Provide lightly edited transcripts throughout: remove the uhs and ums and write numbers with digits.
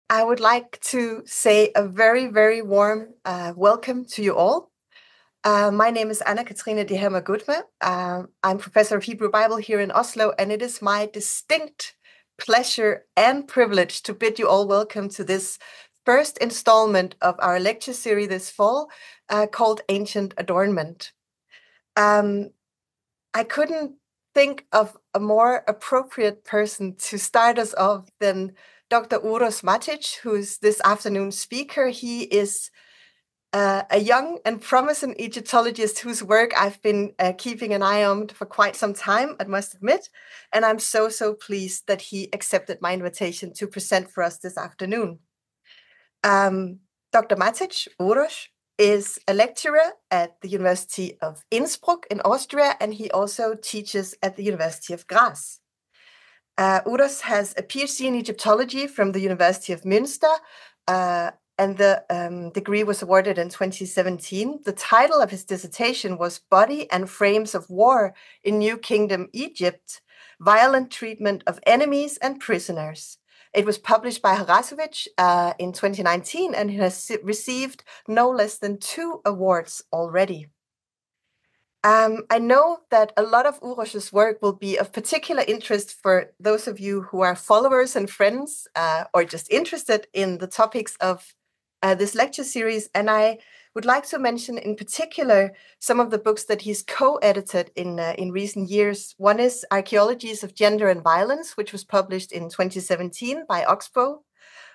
I would like to say a very, very warm welcome to you all. My name is Anna-Katrine de Hermer-Gudme. I'm professor of Hebrew Bible here in Oslo, and it is my distinct pleasure and privilege to bid you all welcome to this first installment of our lecture series this fall called Ancient Adornment. I couldn't think of a more appropriate person to start us off than Dr. Uroš Matić, who's this afternoon's speaker. He is a young and promising Egyptologist whose work I've been keeping an eye on for quite some time, I must admit. And I'm so pleased that he accepted my invitation to present for us this afternoon. Dr. Matić, Uroš, is a lecturer at the University of Innsbruck in Austria, and he also teaches at the University of Graz. Uroš has a PhD in Egyptology from the University of Münster, and the degree was awarded in 2017. The title of his dissertation was Body and Frames of War in New Kingdom Egypt, Violent Treatment of Enemies and Prisoners. It was published by Harasovic in 2019 and has received no less than 2 awards already. I know that a lot of Uroš's work will be of particular interest for those of you who are followers and friends or just interested in the topics of this lecture series. And I would like to mention in particular some of the books that he's co-edited in recent years. One is Archaeologies of Gender and Violence, which was published in 2017 by Oxbow.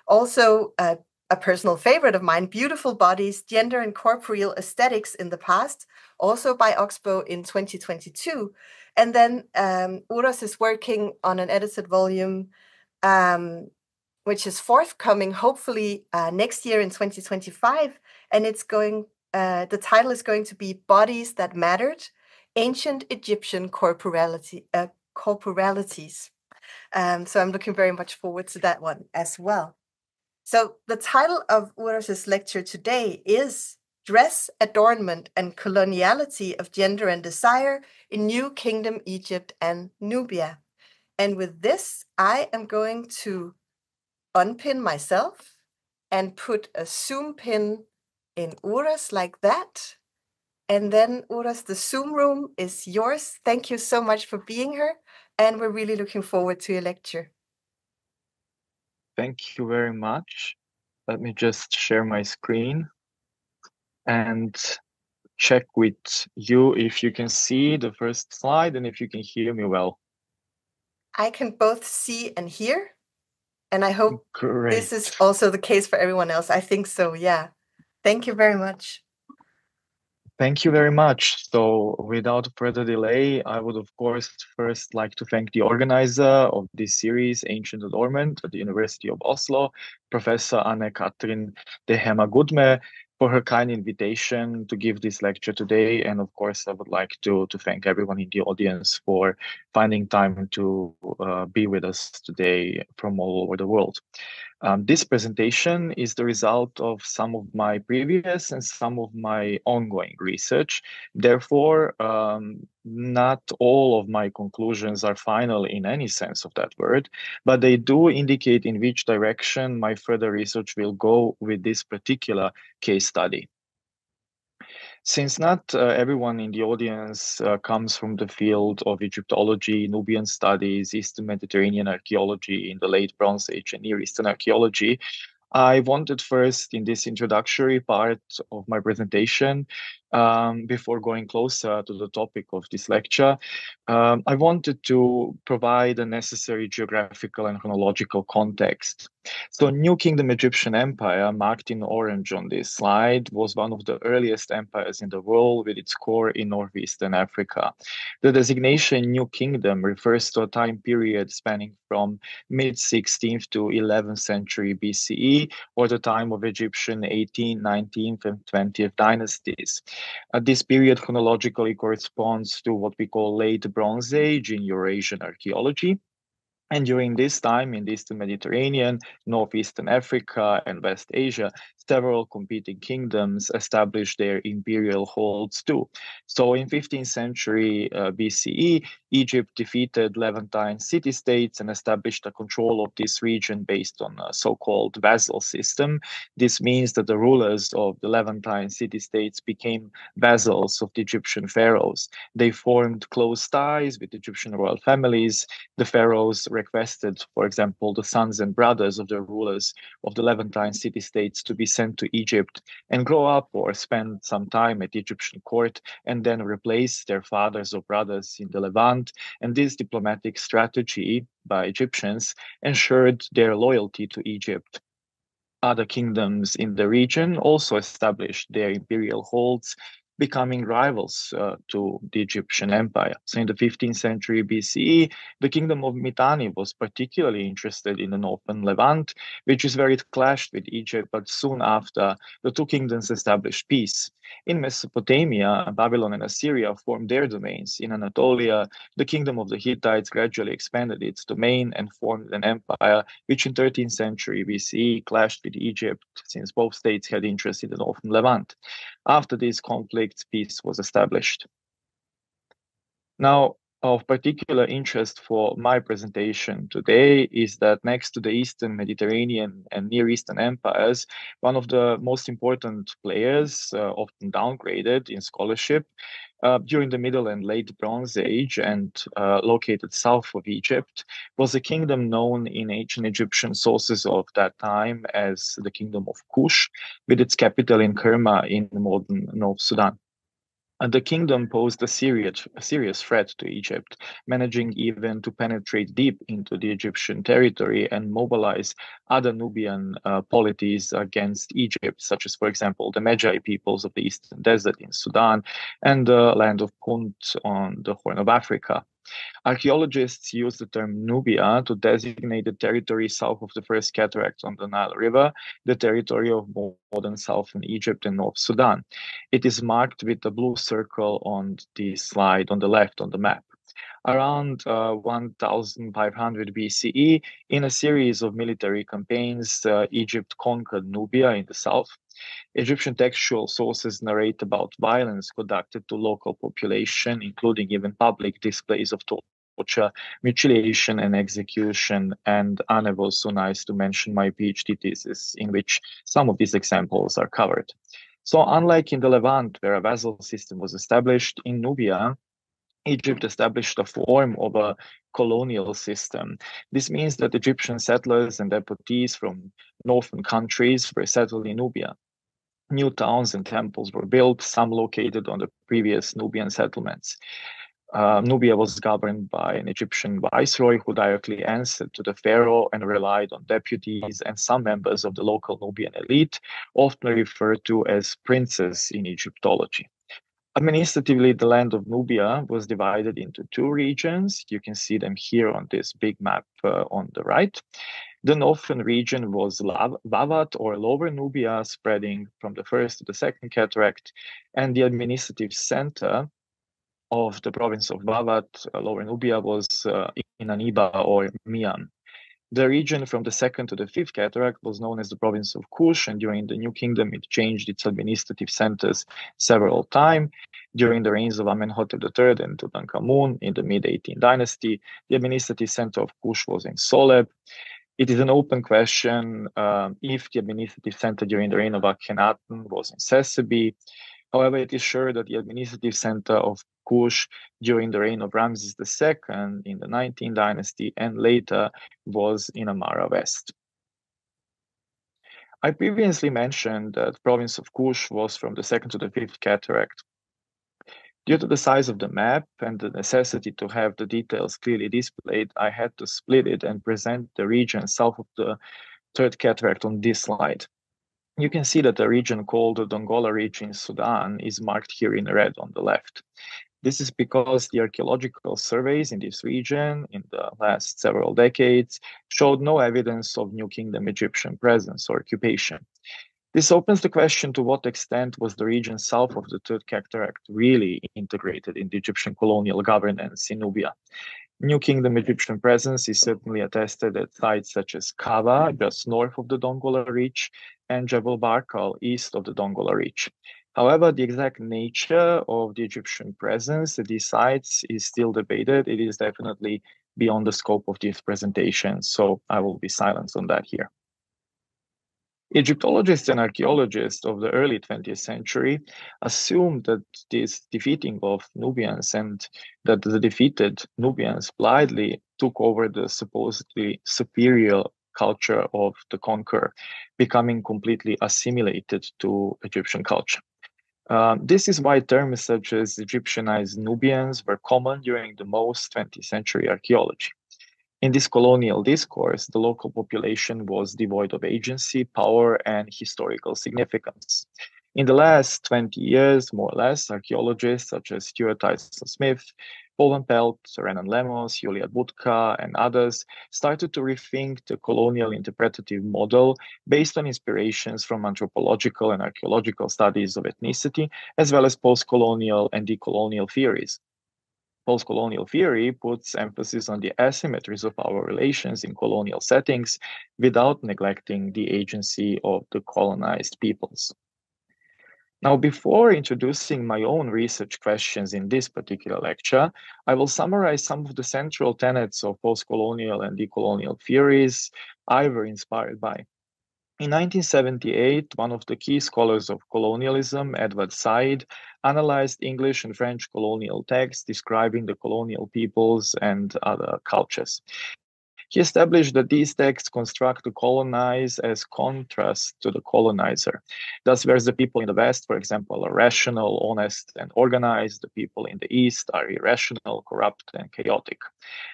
Also, a personal favorite of mine, Beautiful Bodies, Gender and Corporeal Aesthetics in the Past, also by Oxbow in 2022. And then Uroš is working on an edited volume, which is forthcoming, hopefully next year in 2025. And it's going, the title is going to be Bodies That Mattered, Ancient Egyptian Corporalities. So I'm looking very much forward to that one as well. So the title of Uroš's lecture today is Dress, Adornment, and Coloniality of Gender and Desire in New Kingdom Egypt and Nubia. And with this, I am going to unpin myself and put a zoom pin in Uroš like that. And then Uroš, the Zoom room is yours. Thank you so much for being here. And we're really looking forward to your lecture. Thank you very much. Let me just share my screen and check with you if you can see the first slide and if you can hear me well. I can both see and hear, and I hope Great. This is also the case for everyone else. I think so, yeah. Thank you very much. Thank you very much. So without further delay, I would, of course, first like to thank the organizer of this series, Ancient Adornment, at the University of Oslo, Professor Anne-Katrin de Hermer-Gudme, for her kind invitation to give this lecture today. And of course, I would like to thank everyone in the audience for finding time to be with us today from all over the world. This presentation is the result of some of my previous and some of my ongoing research. Therefore, not all of my conclusions are final in any sense of that word, but they do indicate in which direction my further research will go with this particular case study. Since not everyone in the audience comes from the field of Egyptology, Nubian studies, Eastern Mediterranean archaeology in the late Bronze Age and Near Eastern archaeology, I wanted first in this introductory part of my presentation, before going closer to the topic of this lecture, I wanted to provide a necessary geographical and chronological context. So New Kingdom Egyptian Empire, marked in orange on this slide, was one of the earliest empires in the world with its core in northeastern Africa. The designation New Kingdom refers to a time period spanning from mid-16th to 11th century BCE, or the time of Egyptian 18th, 19th, and 20th dynasties. This period chronologically corresponds to what we call late Bronze Age in Eurasian archaeology. And during this time in the Eastern Mediterranean, Northeastern Africa, and West Asia, several competing kingdoms established their imperial holds too. So in 15th century BCE, Egypt defeated Levantine city-states and established a control of this region based on a so-called vassal system. This means that the rulers of the Levantine city-states became vassals of the Egyptian pharaohs. They formed close ties with Egyptian royal families. The pharaohs requested, for example, the sons and brothers of the rulers of the Levantine city-states to be sent to Egypt and grow up or spend some time at the Egyptian court and then replace their fathers or brothers in the Levant. And this diplomatic strategy by Egyptians ensured their loyalty to Egypt. Other kingdoms in the region also established their imperial holds, becoming rivals to the Egyptian Empire. So in the 15th century BCE, the kingdom of Mitanni was particularly interested in the northern Levant, which is where it clashed with Egypt, but soon after, the two kingdoms established peace. In Mesopotamia, Babylon and Assyria formed their domains. In Anatolia, the kingdom of the Hittites gradually expanded its domain and formed an empire, which in 13th century BCE clashed with Egypt, since both states had interest in the northern Levant. After these conflicts, peace was established. Now, of particular interest for my presentation today is that next to the Eastern Mediterranean and Near Eastern empires, one of the most important players, often downgraded in scholarship, during the Middle and Late Bronze Age and located south of Egypt, was a kingdom known in ancient Egyptian sources of that time as the Kingdom of Kush, with its capital in Kerma in modern North Sudan. And the kingdom posed a serious threat to Egypt, managing even to penetrate deep into the Egyptian territory and mobilize other Nubian polities against Egypt, such as, for example, the Magi peoples of the Eastern Desert in Sudan and the land of Punt on the Horn of Africa. Archaeologists use the term Nubia to designate the territory south of the first cataract on the Nile River, the territory of modern southern Egypt and North Sudan. It is marked with a blue circle on the slide on the left on the map. Around 1500 BCE, in a series of military campaigns, Egypt conquered Nubia in the south. Egyptian textual sources narrate about violence conducted to local population, including even public displays of torture, mutilation, and execution. And Anne was so nice to mention my PhD thesis, in which some of these examples are covered. So unlike in the Levant, where a vassal system was established, in Nubia, Egypt established a form of a colonial system. This means that Egyptian settlers and deportees from northern countries were settled in Nubia. New towns and temples were built, some located on the previous Nubian settlements. Nubia was governed by an Egyptian viceroy who directly answered to the pharaoh and relied on deputies and some members of the local Nubian elite, often referred to as princes in Egyptology. Administratively, the land of Nubia was divided into two regions. You can see them here on this big map on the right. The northern region was Wavat, or Lower Nubia, spreading from the first to the second cataract, and the administrative center of the province of Wavat, Lower Nubia, was in Aniba or Mian. The region from the second to the fifth cataract was known as the province of Kush, and during the New Kingdom, it changed its administrative centers several times. During the reigns of Amenhotep III and Tutankhamun in the mid-18th dynasty, the administrative center of Kush was in Soleb. It is an open question if the administrative center during the reign of Akhenaten was in Sesebe. However, it is sure that the administrative center of Kush during the reign of Ramses II in the 19th dynasty and later was in Amara West. I previously mentioned that the province of Kush was from the second to the fifth cataract. Due to the size of the map and the necessity to have the details clearly displayed, I had to split it and present the region south of the third cataract on this slide. You can see that the region called the Dongola region in Sudan is marked here in red on the left. This is because the archaeological surveys in this region in the last several decades showed no evidence of New Kingdom Egyptian presence or occupation. This opens the question to what extent was the region south of the third cataract really integrated in the Egyptian colonial governance in Nubia. New Kingdom Egyptian presence is certainly attested at sites such as Kaaba, just north of the Dongola Ridge, and Jebel Barkal, east of the Dongola Ridge. However, the exact nature of the Egyptian presence at these sites is still debated. It is definitely beyond the scope of this presentation, so I will be silent on that here. Egyptologists and archaeologists of the early 20th century assumed that this defeating of Nubians and that the defeated Nubians blindly took over the supposedly superior culture of the conqueror, becoming completely assimilated to Egyptian culture. This is why terms such as Egyptianized Nubians were common during the most 20th century archaeology. In this colonial discourse, the local population was devoid of agency, power, and historical significance. In the last 20 years, more or less, archaeologists such as Stuart Tyson Smith, Paul Van Pelt, Renan Lemos, Julia Budka, and others started to rethink the colonial interpretative model based on inspirations from anthropological and archaeological studies of ethnicity, as well as post-colonial and decolonial theories. Postcolonial theory puts emphasis on the asymmetries of our relations in colonial settings without neglecting the agency of the colonized peoples. Now, before introducing my own research questions in this particular lecture, I will summarize some of the central tenets of postcolonial and decolonial theories I were inspired by. In 1978, one of the key scholars of colonialism, Edward Said, analyzed English and French colonial texts describing the colonial peoples and other cultures. He established that these texts construct the colonized as contrast to the colonizer. Thus, whereas the people in the West, for example, are rational, honest, and organized, the people in the East are irrational, corrupt, and chaotic.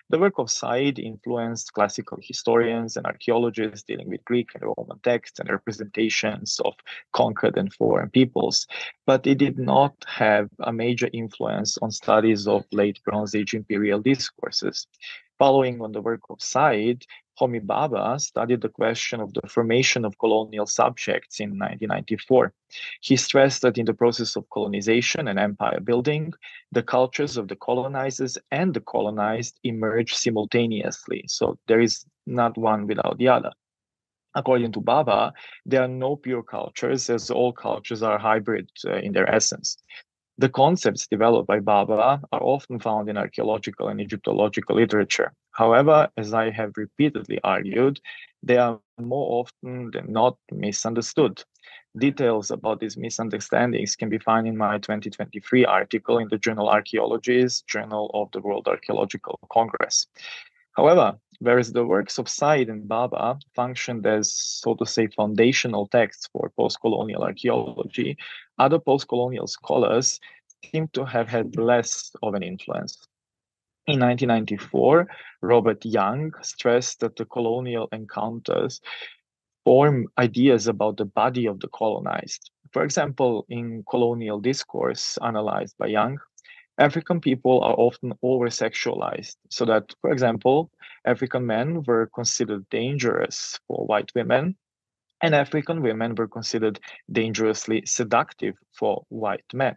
The work of Said influenced classical historians and archaeologists dealing with Greek and Roman texts and representations of conquered and foreign peoples, but it did not have a major influence on studies of late Bronze Age imperial discourses. Following on the work of Said, Homi Bhabha studied the question of the formation of colonial subjects in 1994. He stressed that in the process of colonization and empire building, the cultures of the colonizers and the colonized emerge simultaneously. So there is not one without the other. According to Bhabha, there are no pure cultures, as all cultures are hybrid in their essence. The concepts developed by Bhabha are often found in archaeological and Egyptological literature. However, as I have repeatedly argued, they are more often than not misunderstood. Details about these misunderstandings can be found in my 2023 article in the journal Archaeologies, Journal of the World Archaeological Congress. However, whereas the works of Said and Bhabha functioned as, so to say, foundational texts for post-colonial archaeology, other post-colonial scholars seem to have had less of an influence. In 1994, Robert Young stressed that the colonial encounters form ideas about the body of the colonized. For example, in Colonial Discourse, analyzed by Young, African people are often over-sexualized, so that, for example, African men were considered dangerous for white women, and African women were considered dangerously seductive for white men.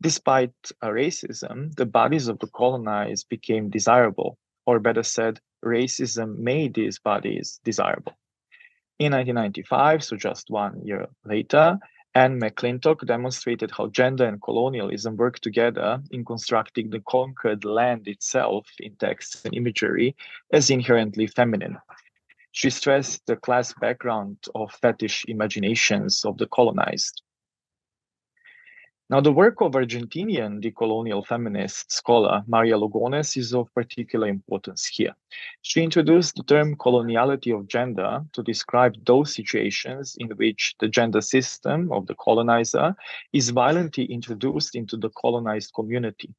Despite racism, the bodies of the colonized became desirable, or better said, racism made these bodies desirable. In 1995, so just 1 year later, Anne McClintock demonstrated how gender and colonialism work together in constructing the conquered land itself in text and imagery as inherently feminine. She stressed the class background of fetish imaginations of the colonized. Now, the work of Argentinian decolonial feminist scholar Maria Lugones is of particular importance here. She introduced the term coloniality of gender to describe those situations in which the gender system of the colonizer is violently introduced into the colonized community.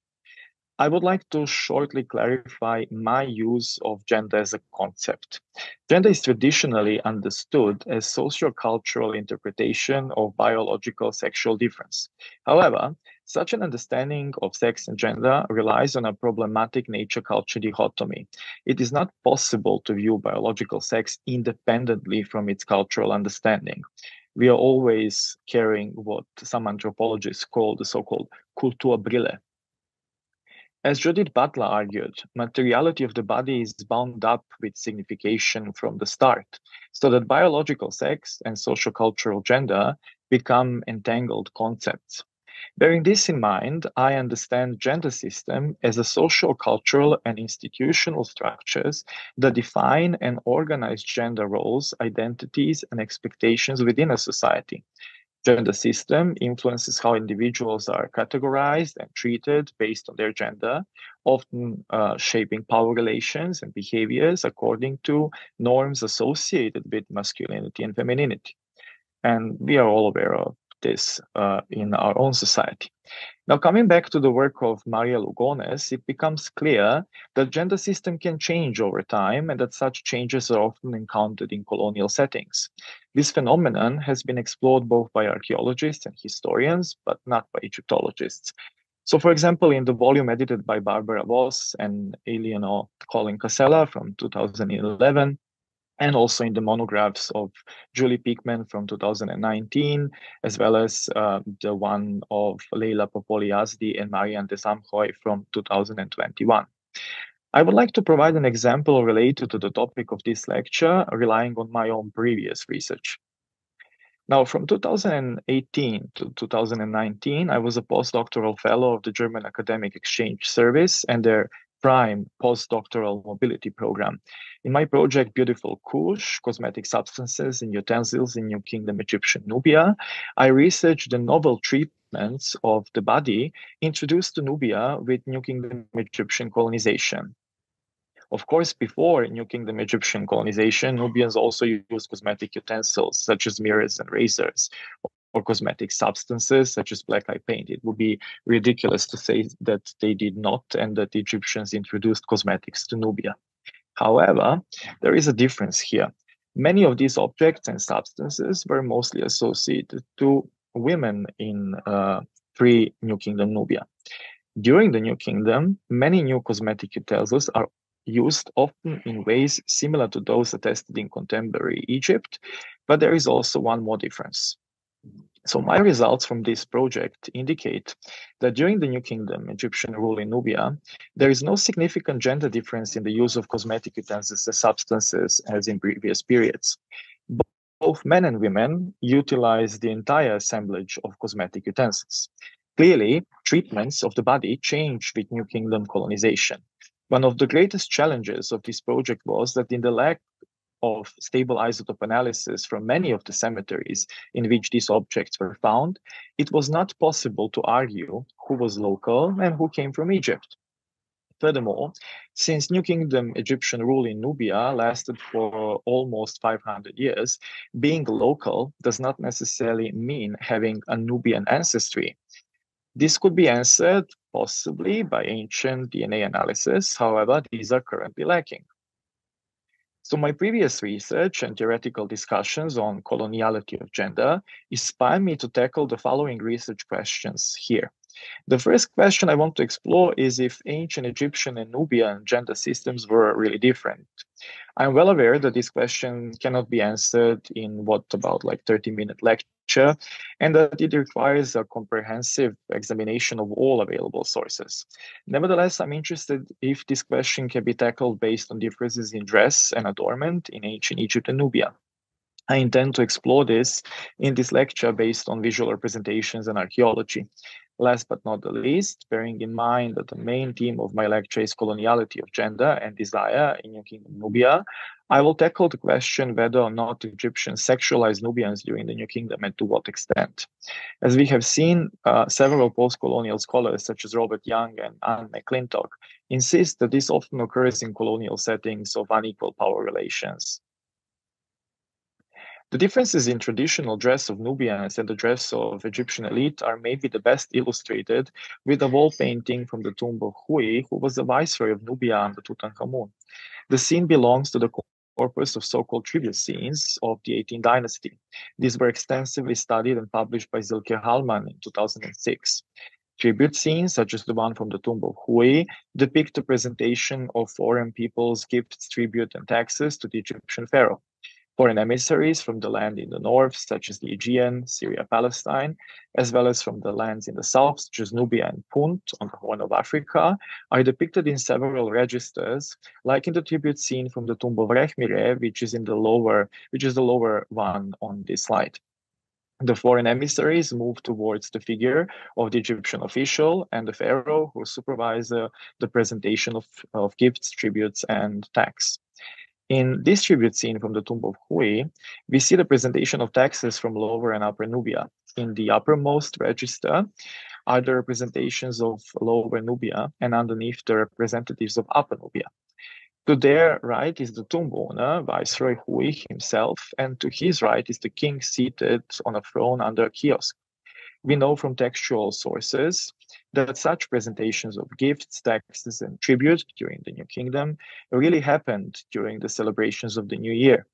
I would like to shortly clarify my use of gender as a concept. Gender is traditionally understood as sociocultural interpretation of biological sexual difference. However, such an understanding of sex and gender relies on a problematic nature-culture dichotomy. It is not possible to view biological sex independently from its cultural understanding. We are always carrying what some anthropologists call the so-called Kulturbrille. As Judith Butler argued, materiality of the body is bound up with signification from the start, so that biological sex and sociocultural gender become entangled concepts. Bearing this in mind, I understand gender system as a social, cultural, and institutional structures that define and organize gender roles, identities, and expectations within a society. Gender system influences how individuals are categorized and treated based on their gender, often shaping power relations and behaviors according to norms associated with masculinity and femininity. And we are all aware of this in our own society. Now, coming back to the work of Maria Lugones, it becomes clear that gender system can change over time and that such changes are often encountered in colonial settings. This phenomenon has been explored both by archaeologists and historians, but not by Egyptologists. So, for example, in the volume edited by Barbara Voss and Eleanor Colin Casella from 2011, and also in the monographs of Julie Pickman from 2019, as well as the one of Leila Popoli-Yazdi and Marianne de Samhoy from 2021. I would like to provide an example related to the topic of this lecture, relying on my own previous research. Now, from 2018 to 2019, I was a postdoctoral fellow of the German Academic Exchange Service and their prime postdoctoral mobility program. In my project, Beautiful Kush, Cosmetic Substances and Utensils in New Kingdom, Egypt and Nubia, I researched the novel treatments of the body introduced to Nubia with New Kingdom Egyptian colonization. Of course, before New Kingdom Egyptian colonization, Nubians also used cosmetic utensils such as mirrors and razors, or cosmetic substances such as black eye paint. It would be ridiculous to say that they did not and that the Egyptians introduced cosmetics to Nubia. However, there is a difference here. Many of these objects and substances were mostly associated to women in pre-New Kingdom Nubia. During the New Kingdom, many new cosmetic utensils are used often in ways similar to those attested in contemporary Egypt, but there is also one more difference. So my results from this project indicate that during the New Kingdom Egyptian rule in Nubia, there is no significant gender difference in the use of cosmetic utensils and substances as in previous periods. Both men and women utilize the entire assemblage of cosmetic utensils. Clearly, treatments of the body change with New Kingdom colonization. One of the greatest challenges of this project was that in the lack of stable isotope analysis from many of the cemeteries in which these objects were found, it was not possible to argue who was local and who came from Egypt. Furthermore, since New Kingdom Egyptian rule in Nubia lasted for almost 500 years, being local does not necessarily mean having a Nubian ancestry. This could be answered possibly by ancient DNA analysis. However, these are currently lacking. So my previous research and theoretical discussions on coloniality of gender inspired me to tackle the following research questions here. The first question I want to explore is if ancient Egyptian and Nubian gender systems were really different. I'm well aware that this question cannot be answered in about 30-minute lecture, and that it requires a comprehensive examination of all available sources. Nevertheless, I'm interested if this question can be tackled based on differences in dress and adornment in ancient Egypt and Nubia. I intend to explore this in this lecture based on visual representations and archaeology. Last but not the least, bearing in mind that the main theme of my lecture is coloniality of gender and desire in New Kingdom Nubia, I will tackle the question whether or not Egyptians sexualized Nubians during the New Kingdom and to what extent. As we have seen, several post-colonial scholars such as Robert Young and Anne McClintock insist that this often occurs in colonial settings of unequal power relations. The differences in traditional dress of Nubians and the dress of Egyptian elite are maybe the best illustrated with a wall painting from the tomb of Hui, who was the viceroy of Nubia under Tutankhamun. The scene belongs to the corpus of so-called tribute scenes of the 18th dynasty. These were extensively studied and published by Silke Hallmann in 2006. Tribute scenes, such as the one from the tomb of Hui, depict the presentation of foreign people's gifts, tribute, and taxes to the Egyptian pharaoh. Foreign emissaries from the land in the north, such as the Aegean, Syria, Palestine, as well as from the lands in the south, such as Nubia and Punt on the Horn of Africa, are depicted in several registers, like in the tribute scene from the tomb of Rechmire, which is the lower one on this slide. The foreign emissaries move towards the figure of the Egyptian official and the pharaoh who supervise the presentation of gifts, tributes, and tax. In this tribute scene from the tomb of Hui, we see the presentation of taxes from Lower and Upper Nubia. In the uppermost register are the representations of Lower Nubia, and underneath the representatives of Upper Nubia. To their right is the tomb owner, Viceroy Hui himself, and to his right is the king seated on a throne under a kiosk. We know from textual sources that such presentations of gifts, taxes, and tribute during the New Kingdom really happened during the celebrations of the New Year.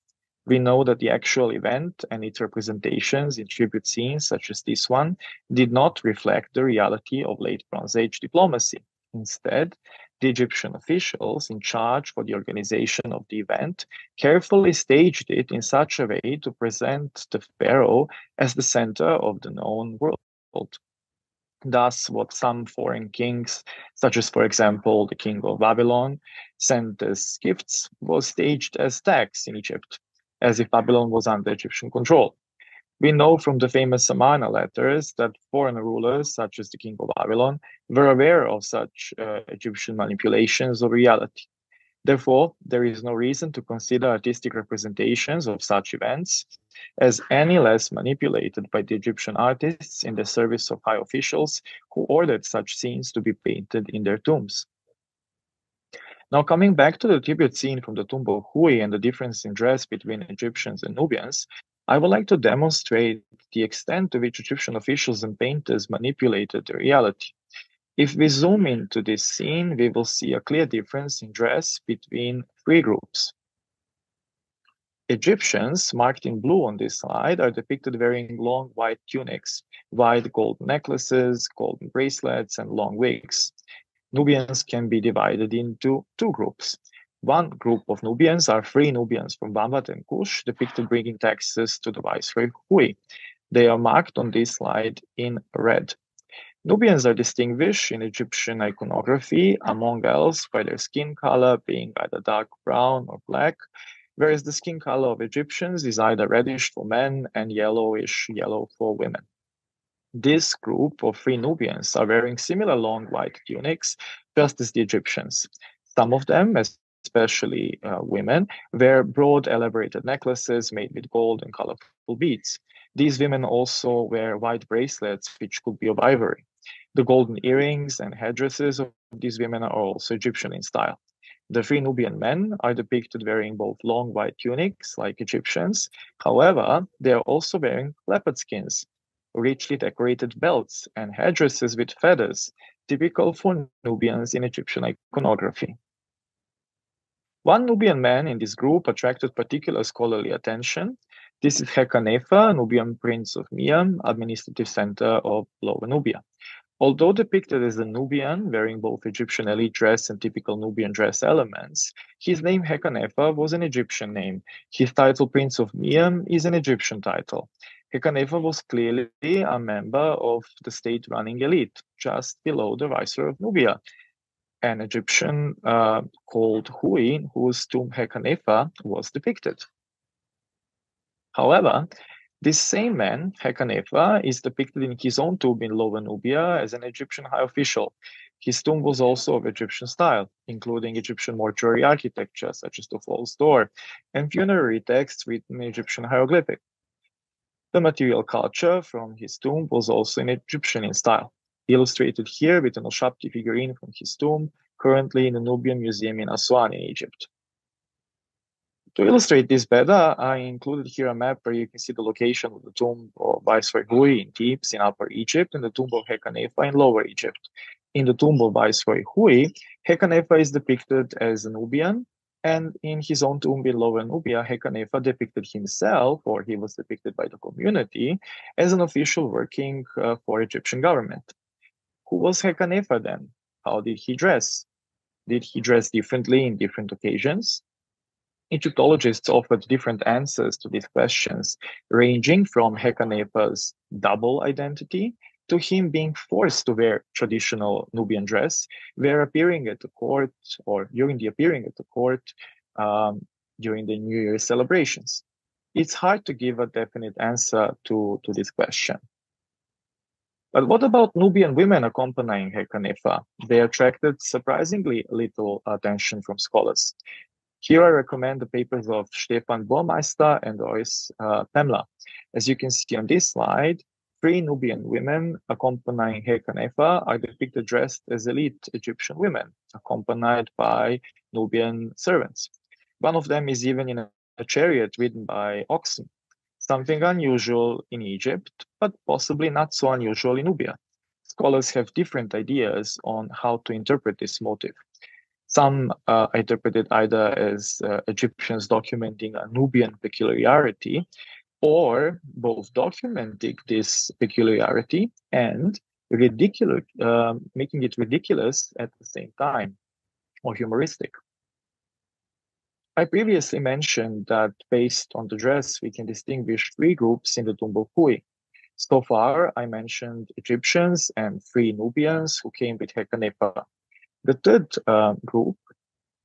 We know that the actual event and its representations in tribute scenes, such as this one, did not reflect the reality of late Bronze Age diplomacy. Instead, the Egyptian officials in charge for the organization of the event carefully staged it in such a way to present the pharaoh as the center of the known world. Thus, what some foreign kings, such as, for example, the king of Babylon, sent as gifts, was staged as tax in Egypt, as if Babylon was under Egyptian control. We know from the famous Amarna letters that foreign rulers, such as the king of Babylon, were aware of such Egyptian manipulations of reality. Therefore, there is no reason to consider artistic representations of such events as any less manipulated by the Egyptian artists in the service of high officials who ordered such scenes to be painted in their tombs. Now, coming back to the tribute scene from the tomb of Hui and the difference in dress between Egyptians and Nubians, I would like to demonstrate the extent to which Egyptian officials and painters manipulated the reality. If we zoom into this scene, we will see a clear difference in dress between three groups. Egyptians, marked in blue on this slide, are depicted wearing long white tunics, wide gold necklaces, golden bracelets, and long wigs. Nubians can be divided into two groups. One group of Nubians are free Nubians from Bambat and Kush, depicted bringing taxes to the Viceroy Hui. They are marked on this slide in red. Nubians are distinguished in Egyptian iconography, among else, by their skin color being either dark brown or black, whereas the skin color of Egyptians is either reddish for men and yellowish yellow for women. This group of free Nubians are wearing similar long white tunics, just as the Egyptians. Some of them, especially women, wear broad elaborated necklaces made with gold and colorful beads. These women also wear white bracelets, which could be of ivory. The golden earrings and headdresses of these women are also Egyptian in style. The free Nubian men are depicted wearing both long white tunics, like Egyptians. However, they are also wearing leopard skins, richly decorated belts, and headdresses with feathers, typical for Nubians in Egyptian iconography. One Nubian man in this group attracted particular scholarly attention. This is Hekanefa, Nubian prince of Miam, administrative center of Lower Nubia. Although depicted as a Nubian, wearing both Egyptian elite dress and typical Nubian dress elements, his name Hekanefa was an Egyptian name. His title Prince of Miam is an Egyptian title. Hekanefa was clearly a member of the state-running elite, just below the Viceroy of Nubia, an Egyptian called Hui, whose tomb Hekanefa was depicted. However, this same man, Hekanefa, is depicted in his own tomb in Lower Nubia as an Egyptian high official. His tomb was also of Egyptian style, including Egyptian mortuary architecture, such as the false door, and funerary texts written in Egyptian hieroglyphic. The material culture from his tomb was also in Egyptian in style, illustrated here with an Al-Shabti figurine from his tomb, currently in the Nubian Museum in Aswan in Egypt. To illustrate this better, I included here a map where you can see the location of the tomb of Viceroy Hui in Thebes in Upper Egypt and the tomb of Hekanefa in Lower Egypt. In the tomb of Viceroy Hui, Hekanefa is depicted as a Nubian, and in his own tomb in Lower Nubia, Hekanefa depicted himself, or he was depicted by the community, as an official working for Egyptian government. Who was Hekanefa then? How did he dress? Did he dress differently in different occasions? Egyptologists offered different answers to these questions, ranging from Hekanepa's double identity to him being forced to wear traditional Nubian dress, where appearing at the court or during the appearing at the court during the New Year celebrations. It's hard to give a definite answer to this question. But what about Nubian women accompanying Hekanepa? They attracted surprisingly little attention from scholars. Here I recommend the papers of Stefan Burmeister and Doris Pemla. As you can see on this slide, 3 Nubian women accompanying Hekanepa are depicted dressed as elite Egyptian women, accompanied by Nubian servants. One of them is even in a chariot ridden by oxen, something unusual in Egypt, but possibly not so unusual in Nubia. Scholars have different ideas on how to interpret this motive. Some interpret it either as Egyptians documenting a Nubian peculiarity, or both documenting this peculiarity and making it ridiculous at the same time, or humoristic. I previously mentioned that based on the dress, we can distinguish 3 groups in the tomb of Hui. So far, I mentioned Egyptians and 3 Nubians who came with Hekanepa. The third group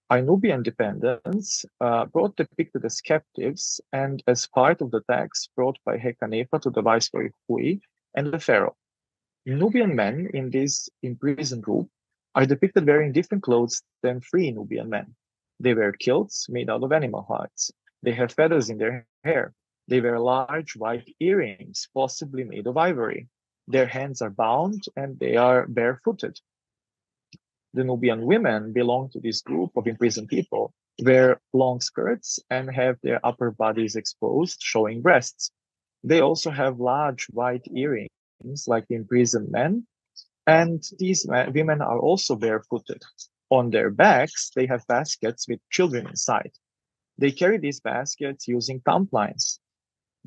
are Nubian dependents, brought depicted as captives and as part of the tax brought by Hekanepa to the viceroy Hui and the pharaoh. Nubian men in this imprisoned group are depicted wearing different clothes than 3 Nubian men. They wear kilts made out of animal hides. They have feathers in their hair. They wear large white earrings, possibly made of ivory. Their hands are bound and they are barefooted. The Nubian women belong to this group of imprisoned people, wear long skirts and have their upper bodies exposed, showing breasts. They also have large white earrings like the imprisoned men, and these women are also barefooted. On their backs, they have baskets with children inside. They carry these baskets using thumb lines.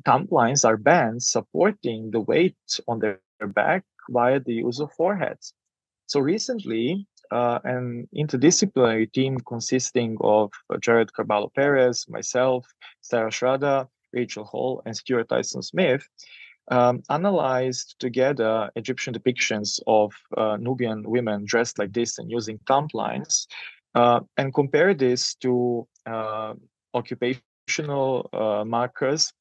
Thumb lines are bands supporting the weight on their back via the use of foreheads. So recently, an interdisciplinary team consisting of Jared Carballo Perez, myself, Sarah Schrader, Rachel Hall, and Stuart Tyson Smith analyzed together Egyptian depictions of Nubian women dressed like this and using thumb lines, and compared this to occupational markers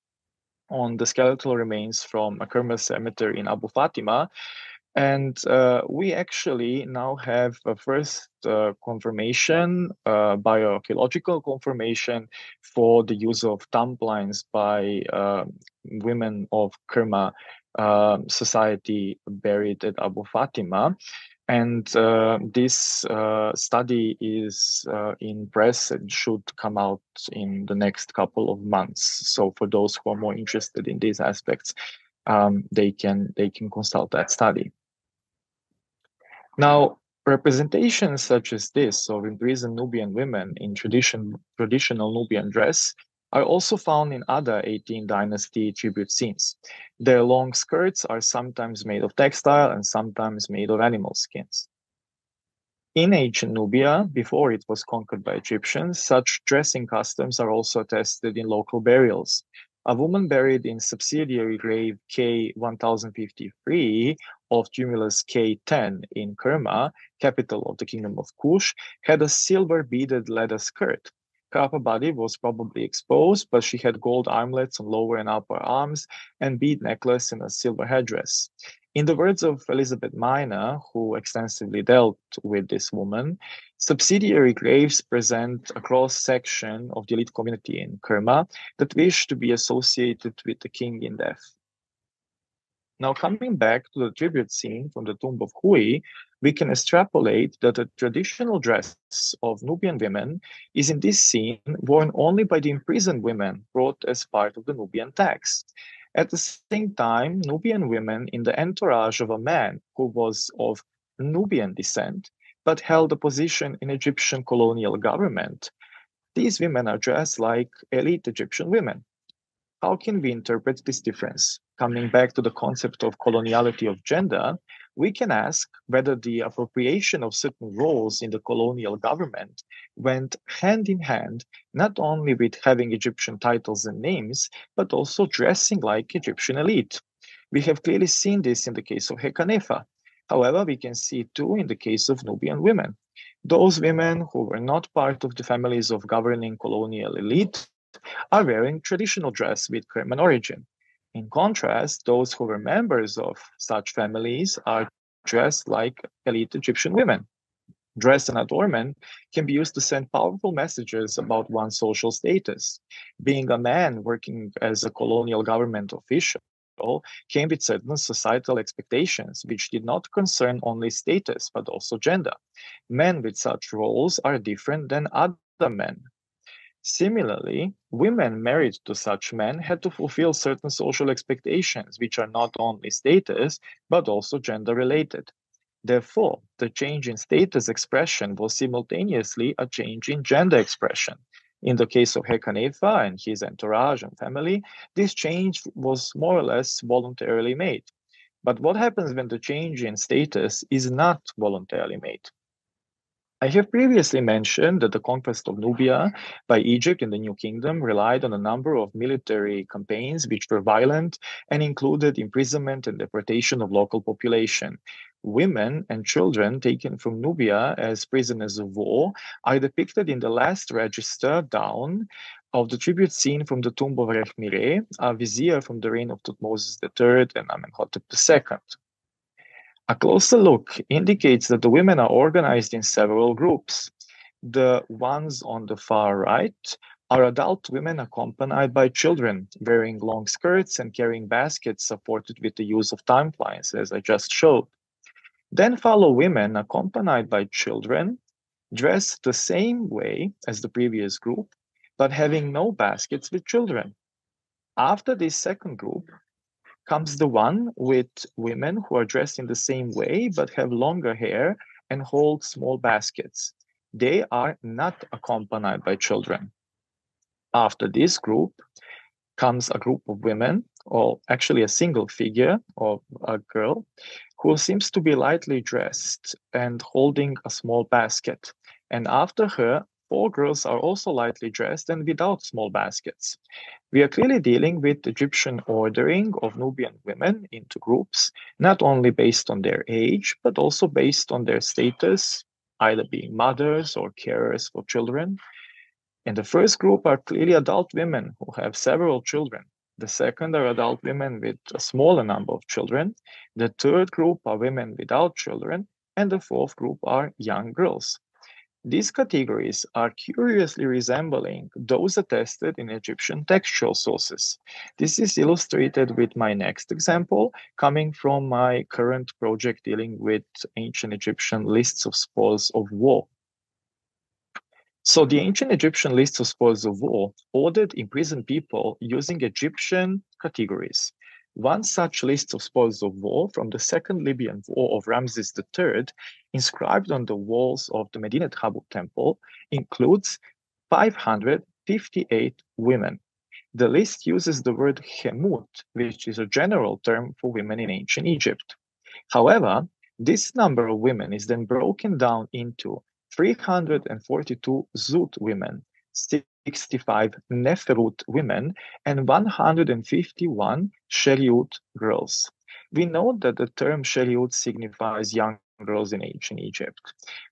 on the skeletal remains from a Kerma cemetery in Abu Fatima. And we actually now have a first confirmation, bioarchaeological confirmation for the use of thumb lines by women of Kerma society buried at Abu Fatima. And this study is in press and should come out in the next couple of months. So for those who are more interested in these aspects, they can consult that study. Now, representations such as this of imprisoned Nubian women in traditional Nubian dress are also found in other 18th dynasty tribute scenes. Their long skirts are sometimes made of textile and sometimes made of animal skins. In ancient Nubia, before it was conquered by Egyptians, such dressing customs are also attested in local burials. A woman buried in subsidiary grave K1053 of tumulus K10 in Kerma, capital of the kingdom of Kush, had a silver beaded leather skirt. Her upper body was probably exposed, but she had gold armlets on lower and upper arms and bead necklace and a silver headdress. In the words of Elizabeth Minor, who extensively dealt with this woman, subsidiary graves present a cross-section of the elite community in Kerma that wish to be associated with the king in death. Now, coming back to the tribute scene from the tomb of Hui, we can extrapolate that the traditional dress of Nubian women is in this scene worn only by the imprisoned women brought as part of the Nubian tax. At the same time, Nubian women in the entourage of a man who was of Nubian descent, but held a position in Egyptian colonial government, these women are dressed like elite Egyptian women. How can we interpret this difference? Coming back to the concept of coloniality of gender, we can ask whether the appropriation of certain roles in the colonial government went hand in hand, not only with having Egyptian titles and names, but also dressing like Egyptian elite. We have clearly seen this in the case of Hekanefa. However, we can see it too in the case of Nubian women. Those women who were not part of the families of governing colonial elite are wearing traditional dress with Cretan origin. In contrast, those who were members of such families are dressed like elite Egyptian women. Dress and adornment can be used to send powerful messages about one's social status. Being a man working as a colonial government official came with certain societal expectations, which did not concern only status, but also gender. Men with such roles are different than other men. Similarly, women married to such men had to fulfill certain social expectations, which are not only status, but also gender related. Therefore, the change in status expression was simultaneously a change in gender expression. In the case of Hekanefa and his entourage and family, this change was more or less voluntarily made. But what happens when the change in status is not voluntarily made? I have previously mentioned that the conquest of Nubia by Egypt in the New Kingdom relied on a number of military campaigns which were violent and included imprisonment and deportation of local population. Women and children taken from Nubia as prisoners of war are depicted in the last register down of the tribute scene from the tomb of Rechmire, a vizier from the reign of Thutmose III and Amenhotep II. A closer look indicates that the women are organized in several groups. The ones on the far right are adult women accompanied by children, wearing long skirts and carrying baskets supported with the use of timelines, as I just showed. Then follow women accompanied by children, dressed the same way as the previous group, but having no baskets with children. After this second group, comes the one with women who are dressed in the same way but have longer hair and hold small baskets. They are not accompanied by children. After this group comes a group of women, or actually a single figure of a girl, who seems to be lightly dressed and holding a small basket. And after her, 4 girls are also lightly dressed and without small baskets. We are clearly dealing with Egyptian ordering of Nubian women into groups, not only based on their age, but also based on their status, either being mothers or carers for children. In the first group are clearly adult women who have several children. The second are adult women with a smaller number of children. The third group are women without children. And the fourth group are young girls. These categories are curiously resembling those attested in Egyptian textual sources. This is illustrated with my next example, coming from my current project dealing with ancient Egyptian lists of spoils of war. So the ancient Egyptian lists of spoils of war ordered imprisoned people using Egyptian categories. One such list of spoils of war from the Second Libyan War of Ramses III, inscribed on the walls of the Medinet Habu temple, includes 558 women. The list uses the word hemut, which is a general term for women in ancient Egypt. However, this number of women is then broken down into 342 Zut women, 65 Neferut women, and 151 Sheriut girls. We know that the term Sheriut signifies young girls in ancient Egypt.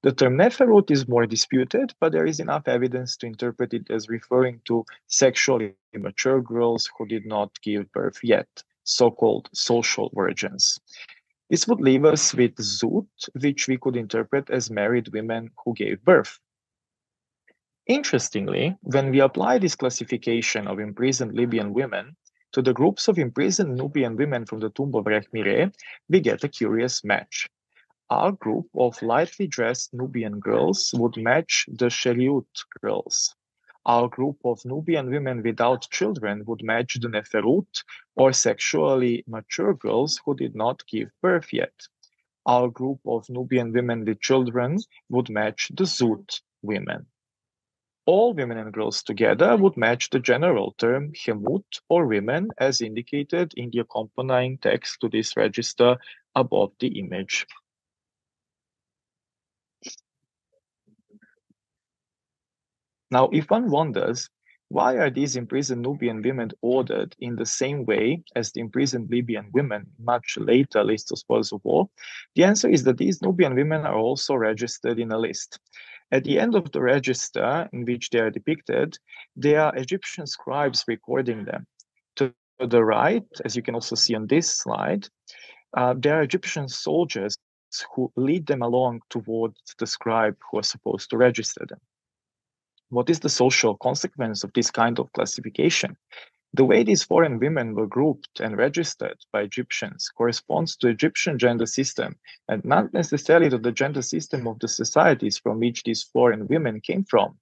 The term Neferut is more disputed, but there is enough evidence to interpret it as referring to sexually immature girls who did not give birth yet, so-called social virgins. This would leave us with Zut, which we could interpret as married women who gave birth. Interestingly, when we apply this classification of imprisoned Libyan women to the groups of imprisoned Nubian women from the tomb of Rechmire, we get a curious match. Our group of lightly dressed Nubian girls would match the Sheriut girls. Our group of Nubian women without children would match the Neferut, or sexually mature girls who did not give birth yet. Our group of Nubian women with children would match the Zut women. All women and girls together would match the general term hemut, or women, as indicated in the accompanying text to this register above the image. Now, if one wonders, why are these imprisoned Nubian women ordered in the same way as the imprisoned Libyan women much later lists of spoils of war? The answer is that these Nubian women are also registered in a list. At the end of the register in which they are depicted, there are Egyptian scribes recording them. To the right, as you can also see on this slide, there are Egyptian soldiers who lead them along towards the scribe who are supposed to register them. What is the social consequence of this kind of classification? The way these foreign women were grouped and registered by Egyptians corresponds to Egyptian gender system and not necessarily to the gender system of the societies from which these foreign women came from.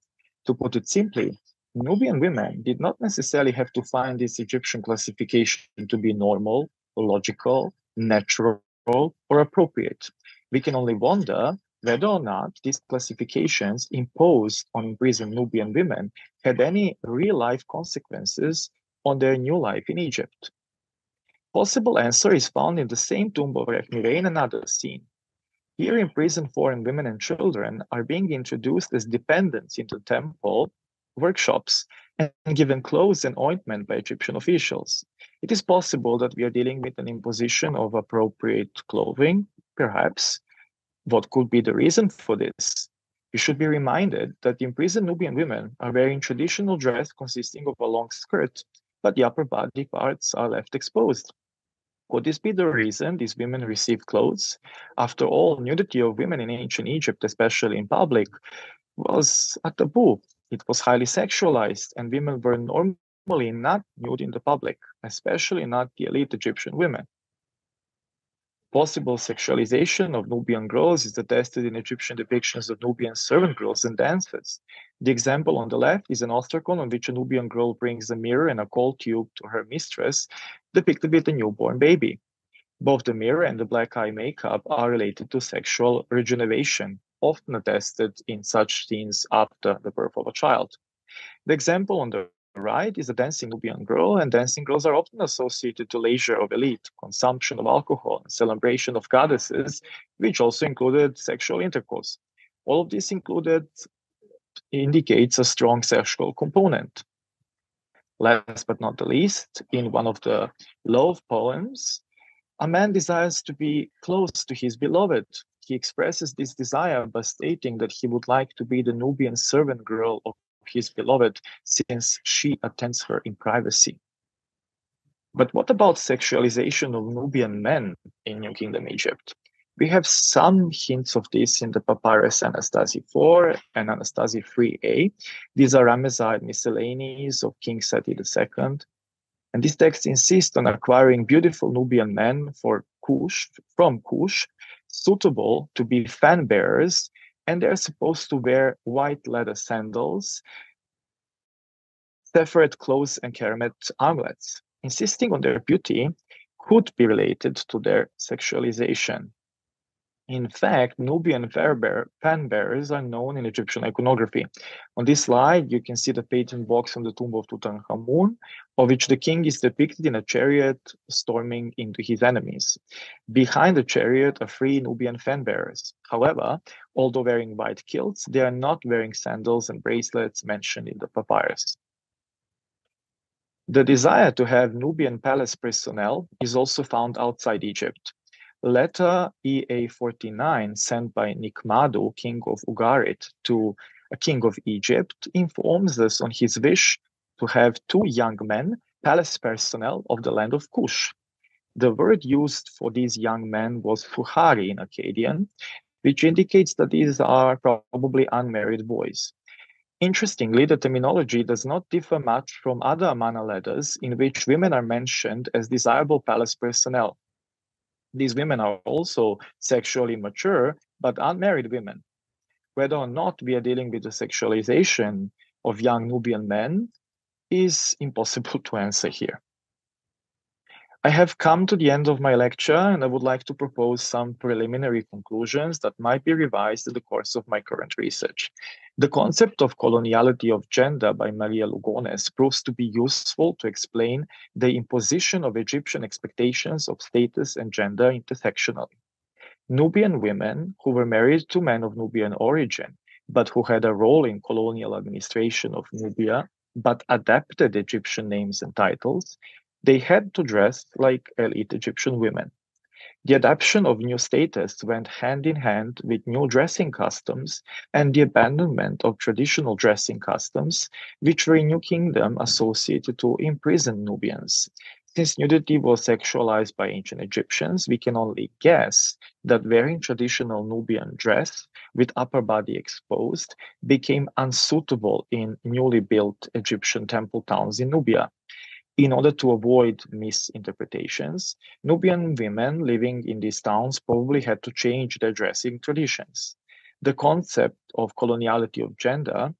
To put it simply, Nubian women did not necessarily have to find this Egyptian classification to be normal, logical, natural, or appropriate. We can only wonder whether or not these classifications imposed on imprisoned Nubian women had any real-life consequences on their new life in Egypt. Possible answer is found in the same tomb of Rekhmire in another scene. Here, imprisoned foreign women and children are being introduced as dependents into temple workshops and given clothes and ointment by Egyptian officials. It is possible that we are dealing with an imposition of appropriate clothing, perhaps. What could be the reason for this? We should be reminded that the imprisoned Nubian women are wearing traditional dress consisting of a long skirt, but the upper body parts are left exposed. Could this be the reason these women receive clothes? After all, nudity of women in ancient Egypt, especially in public, was a taboo. It was highly sexualized, and women were normally not nude in the public, especially not the elite Egyptian women. Possible sexualization of Nubian girls is attested in Egyptian depictions of Nubian servant girls and dancers. The example on the left is an ostrakon on which a Nubian girl brings a mirror and a coal tube to her mistress, depicted with a newborn baby. Both the mirror and the black eye makeup are related to sexual regeneration, often attested in such scenes after the birth of a child. The example on the right is a dancing Nubian girl, and dancing girls are often associated to leisure of elite, consumption of alcohol, and celebration of goddesses, which also included sexual intercourse. All of this indicates a strong sexual component. Last but not the least, in one of the love poems, a man desires to be close to his beloved. He expresses this desire by stating that he would like to be the Nubian servant girl of his beloved, since she attends her in privacy. But what about sexualization of Nubian men in New Kingdom Egypt? We have some hints of this in the papyrus Anastasi 4 and Anastasi 3a. These are Ramesside miscellanies of King Seti II. And these texts insist on acquiring beautiful Nubian men from Kush, suitable to be fan bearers, and they're supposed to wear white leather sandals, separate clothes, and keramet armlets. Insisting on their beauty could be related to their sexualization. In fact, Nubian fan bearers are known in Egyptian iconography. On this slide, you can see the patent box on the tomb of Tutankhamun, of which the king is depicted in a chariot storming into his enemies. Behind the chariot are 3 Nubian fan bearers. However, although wearing white kilts, they are not wearing sandals and bracelets mentioned in the papyrus. The desire to have Nubian palace personnel is also found outside Egypt. Letter EA49 sent by Nikmadu, king of Ugarit, to a king of Egypt informs us on his wish to have 2 young men, palace personnel of the land of Kush. The word used for these young men was fuhari in Akkadian, which indicates that these are probably unmarried boys. Interestingly, the terminology does not differ much from other Amana letters in which women are mentioned as desirable palace personnel. These women are also sexually mature, but unmarried women. Whether or not we are dealing with the sexualization of young Nubian men is impossible to answer here. I have come to the end of my lecture, and I would like to propose some preliminary conclusions that might be revised in the course of my current research. The concept of coloniality of gender by Maria Lugones proves to be useful to explain the imposition of Egyptian expectations of status and gender intersectionally. Nubian women who were married to men of Nubian origin, but who had a role in colonial administration of Nubia, but adapted Egyptian names and titles, they had to dress like elite Egyptian women. The adoption of new status went hand in hand with new dressing customs and the abandonment of traditional dressing customs, which were in New Kingdom associated to imprisoned Nubians. Since nudity was sexualized by ancient Egyptians, we can only guess that wearing traditional Nubian dress with upper body exposed became unsuitable in newly built Egyptian temple towns in Nubia. In order to avoid misinterpretations, Nubian women living in these towns probably had to change their dressing traditions. The concept of coloniality of gender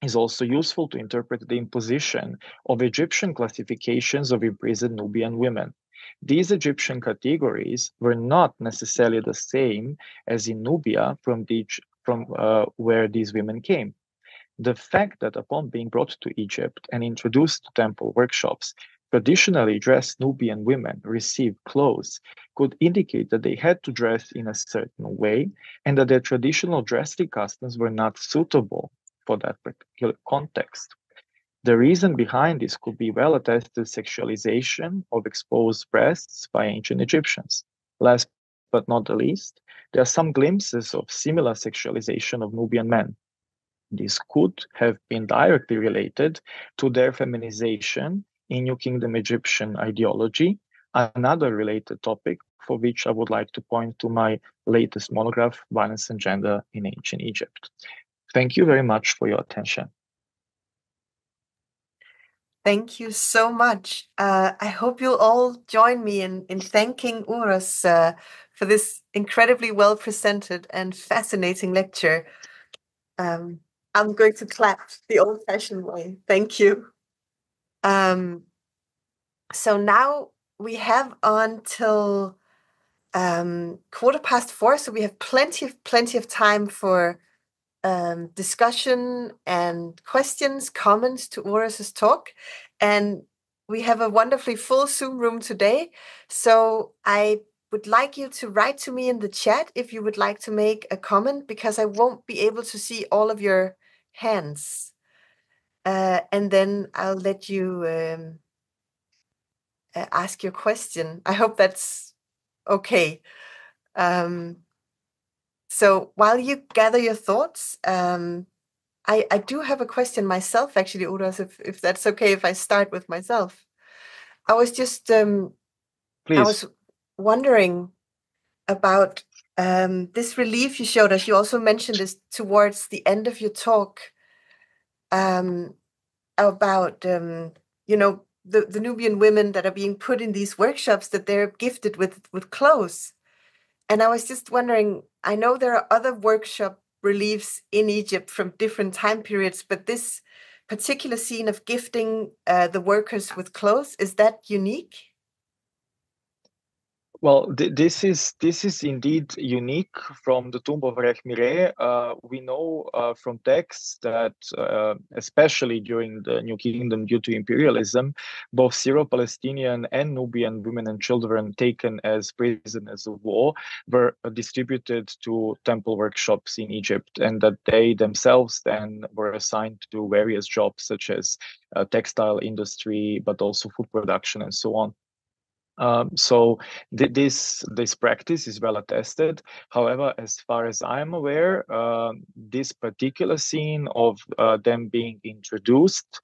is also useful to interpret the imposition of Egyptian classifications of imprisoned Nubian women. These Egyptian categories were not necessarily the same as in Nubia from where these women came. The fact that upon being brought to Egypt and introduced to temple workshops, traditionally dressed Nubian women received clothes could indicate that they had to dress in a certain way and that their traditional dressing customs were not suitable for that particular context. The reason behind this could be well attested sexualization of exposed breasts by ancient Egyptians. Last but not the least, there are some glimpses of similar sexualization of Nubian men. This could have been directly related to their feminization in New Kingdom Egyptian ideology, another related topic for which I would like to point to my latest monograph, Violence and Gender in Ancient Egypt. Thank you very much for your attention. Thank you so much. I hope you'll all join me in thanking Uroš for this incredibly well presented and fascinating lecture. I'm going to clap the old-fashioned way. Thank you. So now we have until 4:15, so we have plenty of time for discussion and questions, comments to Uroš's talk. And we have a wonderfully full Zoom room today. So I would like you to write to me in the chat if you would like to make a comment, because I won't be able to see all of your hands. And then I'll let you ask your question. I hope that's okay. So while you gather your thoughts, I do have a question myself, actually, Uroš, if that's okay if I start with myself. I was just Please. I was wondering about this relief you showed us. You also mentioned this towards the end of your talk about the Nubian women that are being put in these workshops, that they're gifted with clothes. And I was just wondering, I know there are other workshop reliefs in Egypt from different time periods, but this particular scene of gifting the workers with clothes, is that unique? Well, this is indeed unique from the tomb of Rechmire. We know from texts that, especially during the New Kingdom, due to imperialism, both Syro-Palestinian and Nubian women and children taken as prisoners of war were distributed to temple workshops in Egypt, and that they themselves then were assigned to various jobs such as textile industry, but also food production and so on. So this practice is well attested. However, as far as I'm aware, this particular scene of them being introduced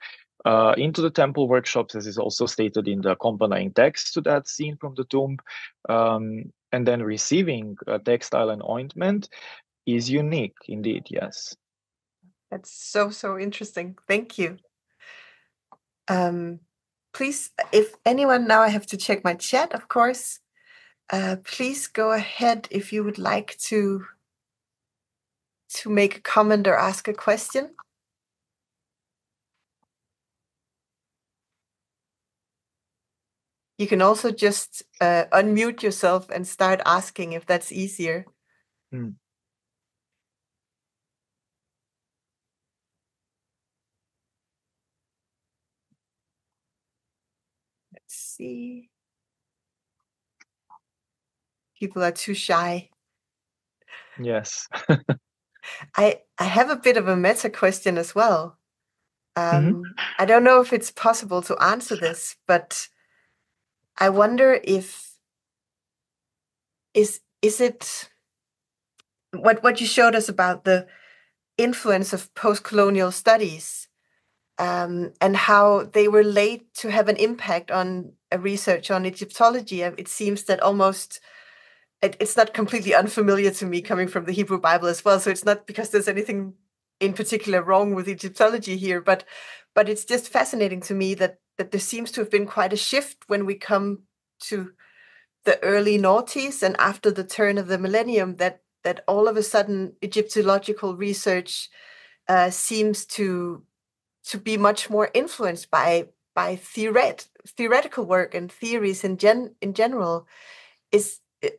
into the temple workshops, as is also stated in the accompanying text to that scene from the tomb, and then receiving textile and ointment, is unique indeed. Yes. That's so interesting. Thank you. Please, if anyone, now I have to check my chat, of course. Please go ahead if you would like to make a comment or ask a question. You can also just unmute yourself and start asking if that's easier. see. People are too shy. Yes. I have a bit of a meta question as well. I don't know if it's possible to answer this, but I wonder if is it what you showed us about the influence of post-colonial studies, and how they were late to have an impact on a research on Egyptology. It seems that almost it's not completely unfamiliar to me coming from the Hebrew Bible as well. So it's not because there's anything in particular wrong with Egyptology here, but it's just fascinating to me that there seems to have been quite a shift when we come to the early noughties and after the turn of the millennium, that all of a sudden Egyptological research seems to be much more influenced by theoretical work and theories in general.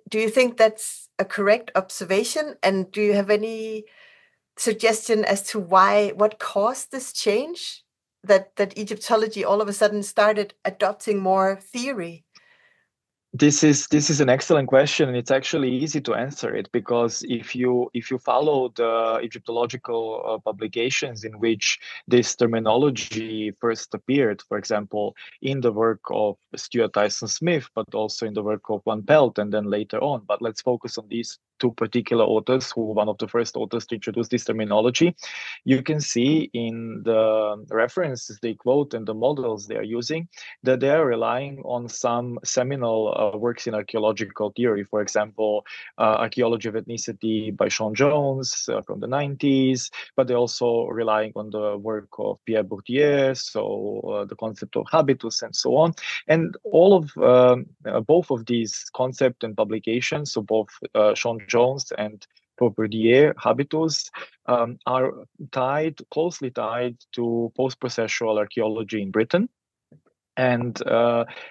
Do you think that's a correct observation? And do you have any suggestion as to what caused this change, that Egyptology all of a sudden started adopting more theory? This is an excellent question, and it's actually easy to answer it, because if you follow the Egyptological publications in which this terminology first appeared, for example, in the work of Stuart Tyson Smith, but also in the work of Van Pelt, and then later on. But let's focus on these two particular authors, who were one of the first authors to introduce this terminology. You can see in the references they quote and the models they are using that they are relying on some seminal works in archaeological theory. For example, Archaeology of Ethnicity by Sean Jones from the 90s, but they're also relying on the work of Pierre Bourdieu, so the concept of habitus and so on. And all of both of these concepts and publications, so both Sean Jones and Bourdieu habitus, are closely tied to post-processual archaeology in Britain. And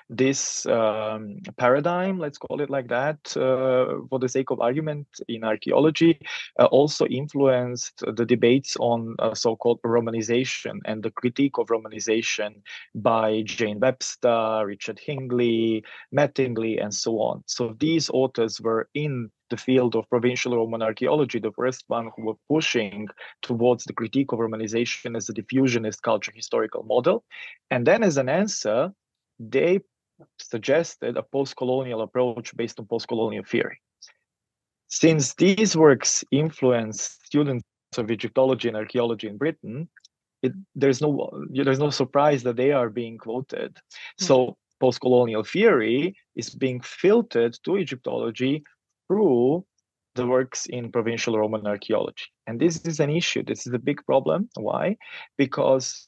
this paradigm, let's call it like that, for the sake of argument in archaeology, also influenced the debates on so-called Romanization and the critique of Romanization by Jane Webster, Richard Hingley, Mattingly, and so on. So these authors were in the field of provincial Roman archaeology, the first one who were pushing towards the critique of Romanization as a diffusionist culture historical model. And then as an answer, they suggested a post-colonial approach based on post-colonial theory. Since these works influenced students of Egyptology and archaeology in Britain, there's no surprise that they are being quoted. So post-colonial theory is being filtered to Egyptology through the works in provincial Roman archaeology. And this is an issue. This is a big problem. Why? Because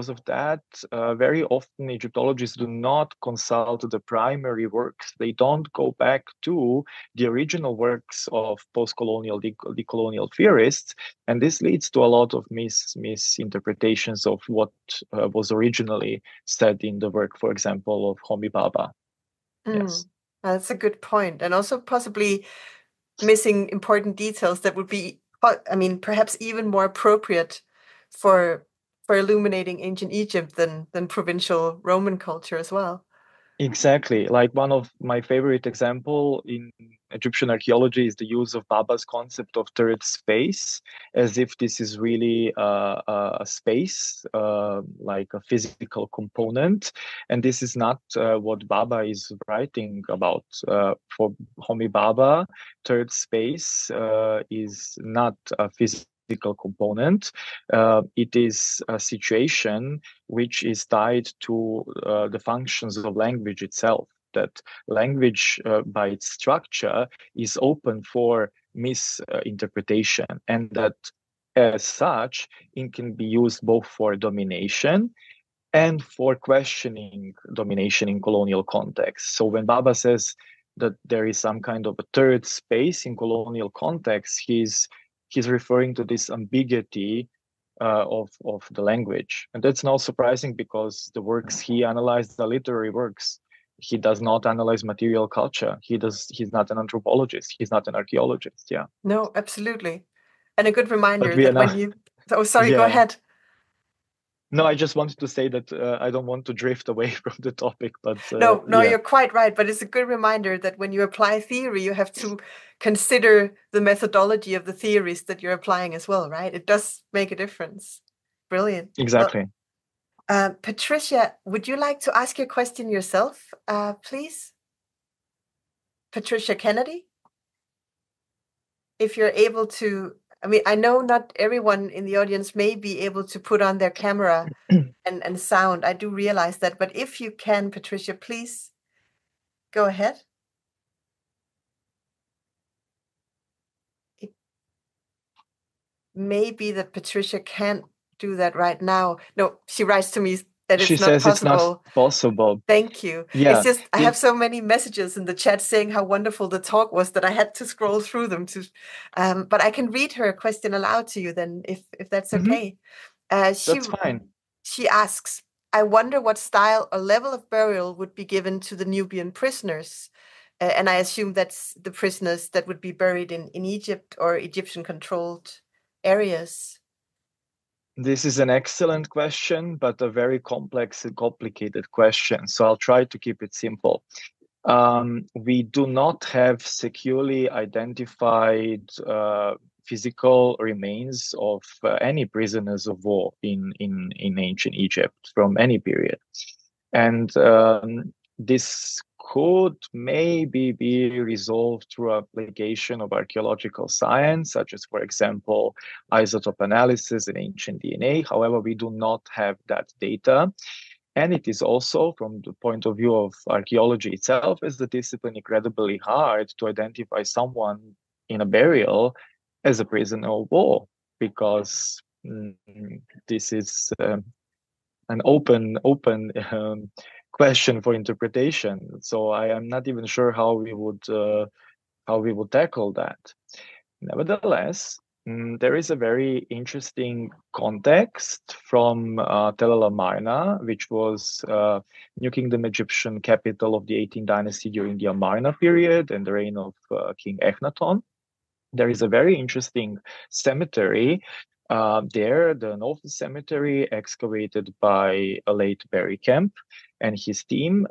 of that, very often Egyptologists do not consult the primary works. They don't go back to the original works of post-colonial, decolonial theorists, and this leads to a lot of misinterpretations of what was originally said in the work, for example, of Homi Bhabha. Yes. That's a good point. And also possibly missing important details that would be, perhaps even more appropriate for illuminating ancient Egypt than provincial Roman culture as well. Exactly. Like one of my favorite example in Egyptian archaeology is the use of Bhabha's concept of third space, as if this is really a space, like a physical component. And this is not what Bhabha is writing about. For Homi Bhabha, third space is not a physical component. It is a situation which is tied to the functions of language itself. That language, by its structure, is open for misinterpretation, and that as such, it can be used both for domination and for questioning domination in colonial context. So when Bhabha says that there is some kind of a third space in colonial context, he's referring to this ambiguity of the language. And that's not surprising, because the works he analyzed are literary works. He does not analyze material culture. He's not an anthropologist. He's not an archaeologist. Yeah. No, absolutely. And a good reminder But we are that when now, you... Oh, sorry, yeah. go ahead. No, I just wanted to say that I don't want to drift away from the topic, but no, yeah. you're quite right. But it's a good reminder that when you apply theory, you have to consider the methodology of the theories that you're applying as well, right? It does make a difference. Brilliant. Exactly. Well, Patricia, would you like to ask your question yourself, please? Patricia Kennedy? If you're able to, I mean, I know not everyone in the audience may be able to put on their camera and sound. I do realize that, but if you can, Patricia, please go ahead. It may be that Patricia can't do that right now. No, she writes to me that She it's not says possible. it's not possible. Thank you. Yeah. It's just, I have so many messages in the chat saying how wonderful the talk was that I had to scroll through them to, but I can read her question aloud to you then, if that's okay. That's fine. She asks, I wonder what style or level of burial would be given to the Nubian prisoners. And I assume that's the prisoners that would be buried in Egypt or Egyptian controlled areas. This is an excellent question, but a very complex and complicated question. So I'll try to keep it simple. We do not have securely identified physical remains of any prisoners of war in ancient Egypt from any period. And this could maybe be resolved through application of archaeological science, such as, for example, isotope analysis in ancient DNA. However, we do not have that data. And it is also, from the point of view of archaeology itself, as a discipline, incredibly hard to identify someone in a burial as a prisoner of war, because this is an open question for interpretation. So I am not even sure how we would tackle that. Nevertheless, there is a very interesting context from Tel el Amarna, which was New Kingdom Egyptian capital of the 18th dynasty during the Amarna period and the reign of King Echnaton. There is a very interesting cemetery there, the North Cemetery, excavated by a late Barry Kemp and his team,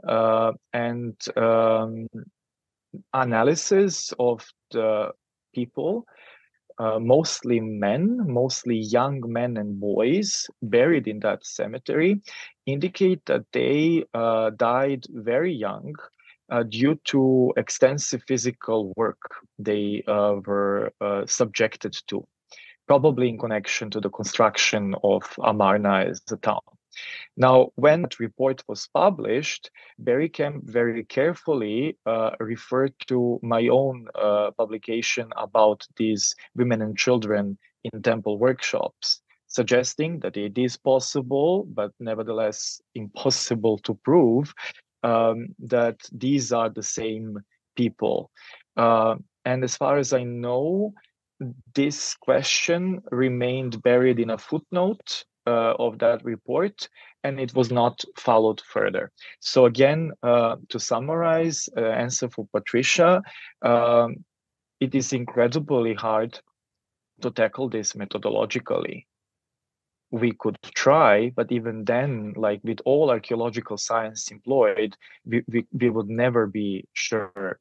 and analysis of the people, mostly men, mostly young men and boys buried in that cemetery, indicate that they died very young due to extensive physical work they were subjected to, probably in connection to the construction of Amarna as a town. Now, when that report was published, Barry Kemp very carefully referred to my own publication about these women and children in temple workshops, suggesting that it is possible, but nevertheless impossible to prove, that these are the same people. And as far as I know, this question remained buried in a footnote of that report, and it was not followed further. So again, to summarize, answer for Patricia, it is incredibly hard to tackle this methodologically. We could try, but even then, like with all archaeological science employed, we would never be sure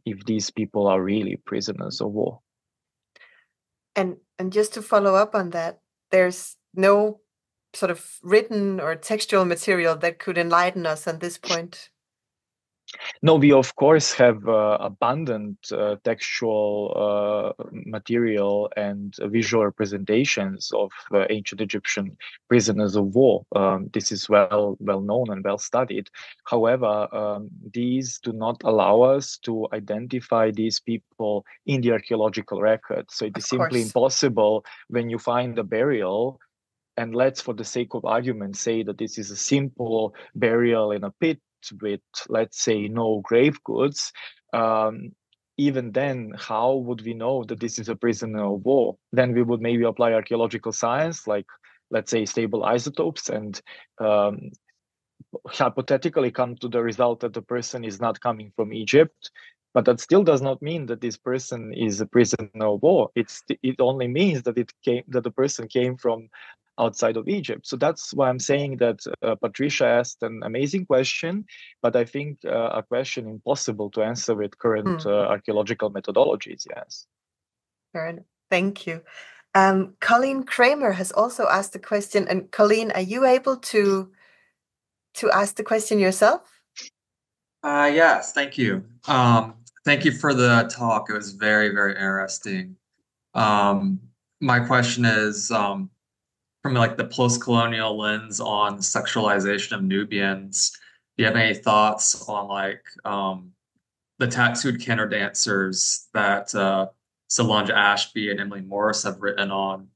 if these people are really prisoners of war. And just to follow up on that, there's no sort of written or textual material that could enlighten us on this point. No, we of course have abundant textual material and visual representations of ancient Egyptian prisoners of war. This is well known and well studied. However, these do not allow us to identify these people in the archaeological record. So it is simply impossible when you find a burial. And let's, for the sake of argument, say that this is a simple burial in a pit with, let's say, no grave goods. Even then, how would we know that this is a prisoner of war? Then we would maybe apply archaeological science, like, let's say, stable isotopes, and hypothetically come to the result that the person is not coming from Egypt. But that still does not mean that this person is a prisoner of war. It only means that the person came from outside of Egypt. So that's why I'm saying that Patricia asked an amazing question, but I think a question impossible to answer with current archaeological methodologies. Yes. Fair enough. Thank you. Colleen Kramer has also asked a question. And Colleen, are you able to ask the question yourself? Yes, thank you. Thank you for the talk. It was very, very interesting. My question is, from like the post-colonial lens on sexualization of Nubians, do you have any thoughts on like the tattooed counter dancers that Solange Ashby and Emily Morris have written on,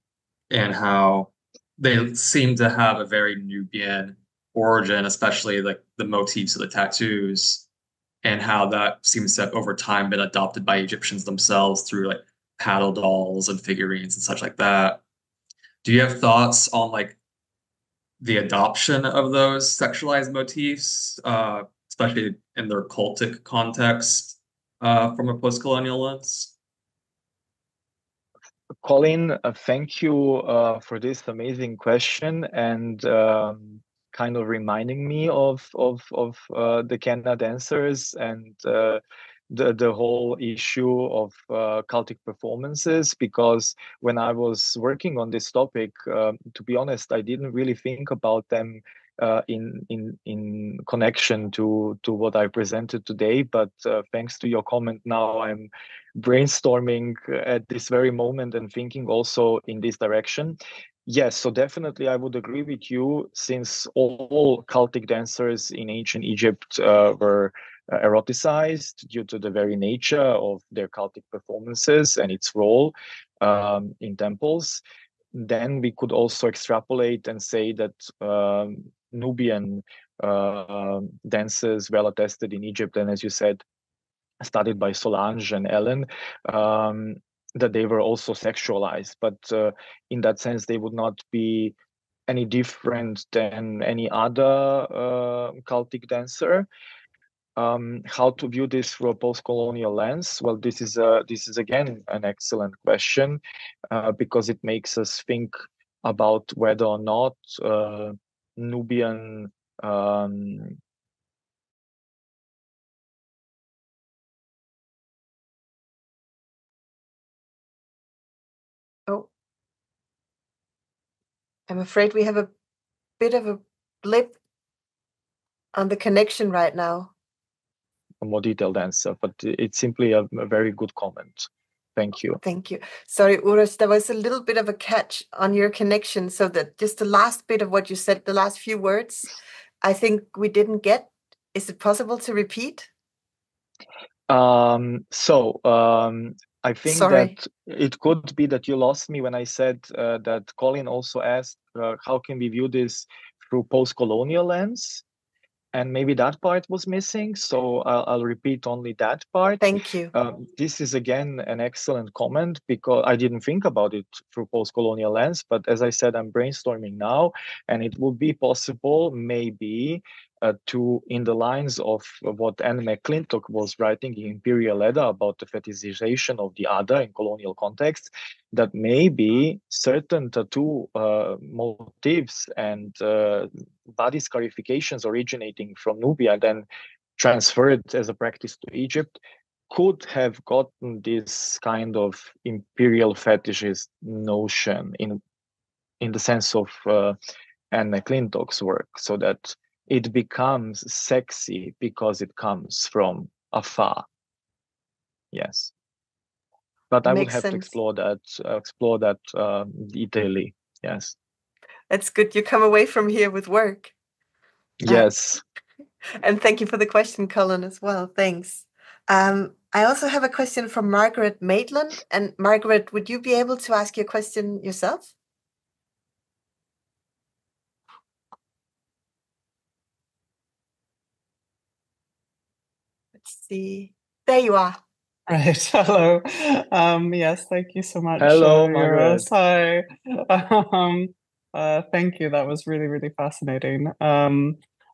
and how they seem to have a very Nubian origin, especially like the motifs of the tattoos, and how that seems to have over time been adopted by Egyptians themselves through like paddle dolls and figurines and such like that. Do you have thoughts on like the adoption of those sexualized motifs, especially in their cultic context, from a post-colonial lens? Colin, thank you for this amazing question and kind of reminding me of the Canada dancers and the whole issue of cultic performances. Because when I was working on this topic, to be honest, I didn't really think about them in connection to what I presented today. But thanks to your comment, now I'm brainstorming at this very moment and thinking also in this direction. Yes, so definitely I would agree with you, since all cultic dancers in ancient Egypt were eroticized due to the very nature of their cultic performances and its role in temples. Then we could also extrapolate and say that Nubian dances well attested in Egypt, and as you said, studied by Solange and Ellen, that they were also sexualized. But in that sense, they would not be any different than any other cultic dancer. How to view this through a post-colonial lens? Well, this is again an excellent question because it makes us think about whether or not Nubian Oh, I'm afraid we have a bit of a blip on the connection right now. A more detailed answer, but it's simply a very good comment. Thank you. Thank you. Sorry, Uroš, there was a little bit of a catch on your connection, so that just the last bit of what you said, the last few words, I think we didn't get. Is it possible to repeat? I think Sorry. that it could be that you lost me when I said that Colin also asked how can we view this through post-colonial lens, and maybe that part was missing. So I'll repeat only that part. Thank you. This is again an excellent comment because I didn't think about it through post-colonial lens, but as I said, I'm brainstorming now, and it would be possible maybe to, in the lines of what Anne McClintock was writing in Imperial Leather about the fetishization of the other in colonial context, that maybe certain tattoo motifs and body scarifications originating from Nubia, then transferred as a practice to Egypt, could have gotten this kind of imperial fetishist notion in the sense of Anne McClintock's work, so that it becomes sexy because it comes from afar. Yes, but I would have to explore that detailedly. Yes, that's good. You come away from here with work. Yes. And thank you for the question, Colin, as well. Thanks. I also have a question from Margaret Maitland. And Margaret, would you be able to ask your question yourself? Let's see. There you are. Right. Hello. Yes, thank you so much. Hello, Margaret. Hi. Thank you. That was really, really fascinating.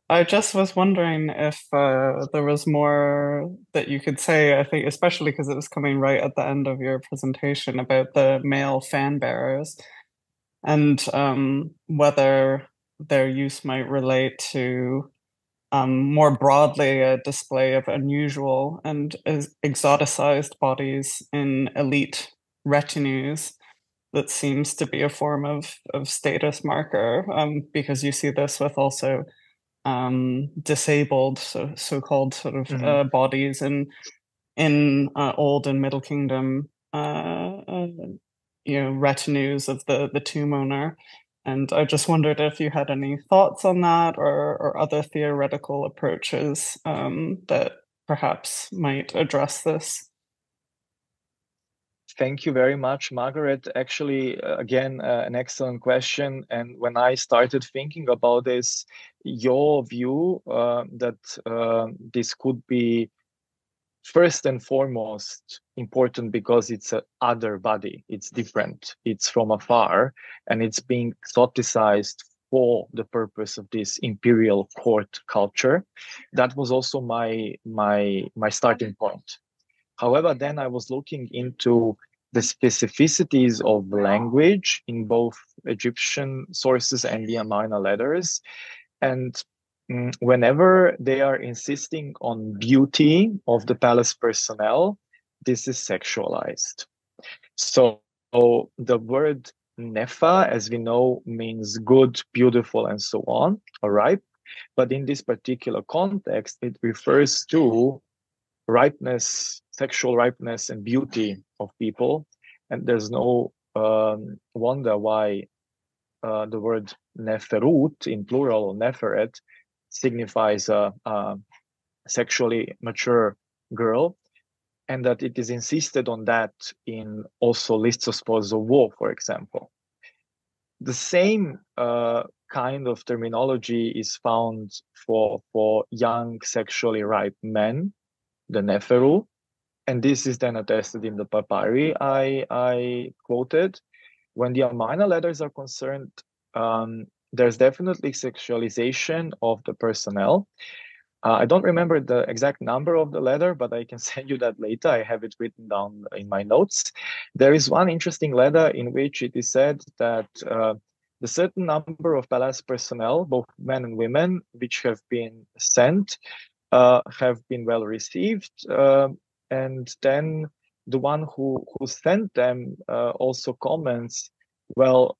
I just was wondering if there was more that you could say, I think, especially because it was coming right at the end of your presentation about the male fan bearers. and whether their use might relate to more broadly a display of unusual and exoticized bodies in elite retinues that seems to be a form of status marker, because you see this with also disabled, so-called sort of bodies in Old and Middle Kingdom, retinues of the tomb owner. And I just wondered if you had any thoughts on that, or other theoretical approaches that perhaps might address this. Thank you very much, Margaret. Actually, again, an excellent question. And when I started thinking about this, your view that this could be first and foremost important because it's a other body, it's different, it's from afar, and it's being exoticized for the purpose of this imperial court culture. That was also my starting point. However, then I was looking into the specificities of language in both Egyptian sources and the Amarna letters. And whenever they are insisting on beauty of the palace personnel, this is sexualized. So the word nefa, as we know, means good, beautiful, and so on, all right? But in this particular context, it refers to ripeness, sexual ripeness and beauty of people. And there's no wonder why the word neferut in plural or neferet signifies a sexually mature girl, and that it is insisted on that in also lists of spoils of war, for example. The same kind of terminology is found for young sexually ripe men, the neferu, and this is then attested in the papyri I quoted. When the Amarna letters are concerned, there's definitely sexualization of the personnel. I don't remember the exact number of the letter, but I can send you that later. I have it written down in my notes. There is one interesting letter in which it is said that the certain number of palace personnel, both men and women, which have been sent, have been well received. And then the one who sent them also comments, well,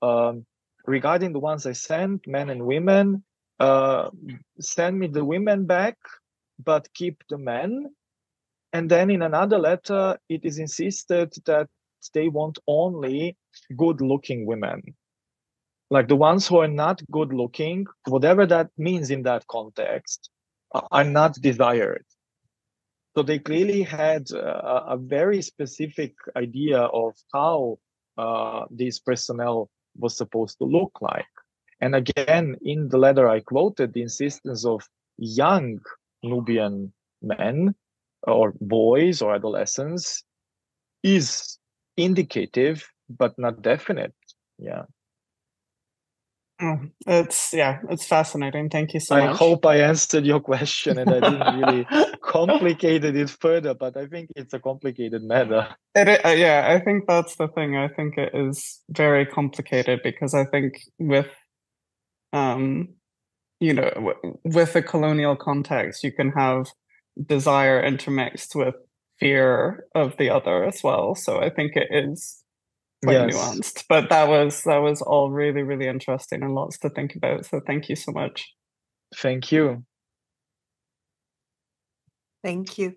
regarding the ones I sent, men and women, send me the women back, but keep the men. And then in another letter, it is insisted that they want only good-looking women. Like the ones who are not good-looking, whatever that means in that context, are not desired. So they clearly had a very specific idea of how this personnel was supposed to look like. And again, in the letter I quoted, the insistence of young Nubian men or boys or adolescents is indicative, but not definite. Yeah. It's fascinating. Thank you so I much. hope I answered your question and I didn't really complicated it further, but I think it's a complicated matter. Yeah, I think that's the thing. I think it is very complicated because I think with with the colonial context, you can have desire intermixed with fear of the other as well. So I think it is quite nuanced. But that was all really, really interesting and lots to think about. So thank you so much. Thank you. Thank you.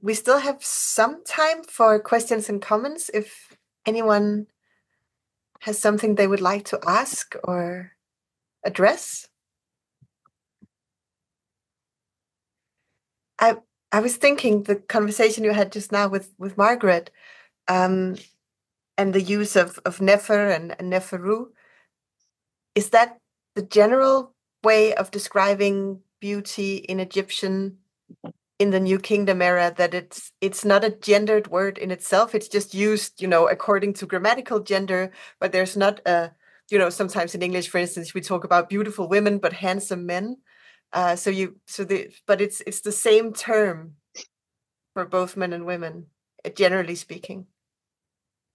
We still have some time for questions and comments. If anyone has something they would like to ask or address. I was thinking the conversation you had just now with Margaret, and the use of nefer and neferu, is that the general way of describing beauty in Egyptian in the New Kingdom era, that it's not a gendered word in itself, it's just used, according to grammatical gender, but there's not a, sometimes in English, for instance, we talk about beautiful women but handsome men. But it's the same term for both men and women, generally speaking.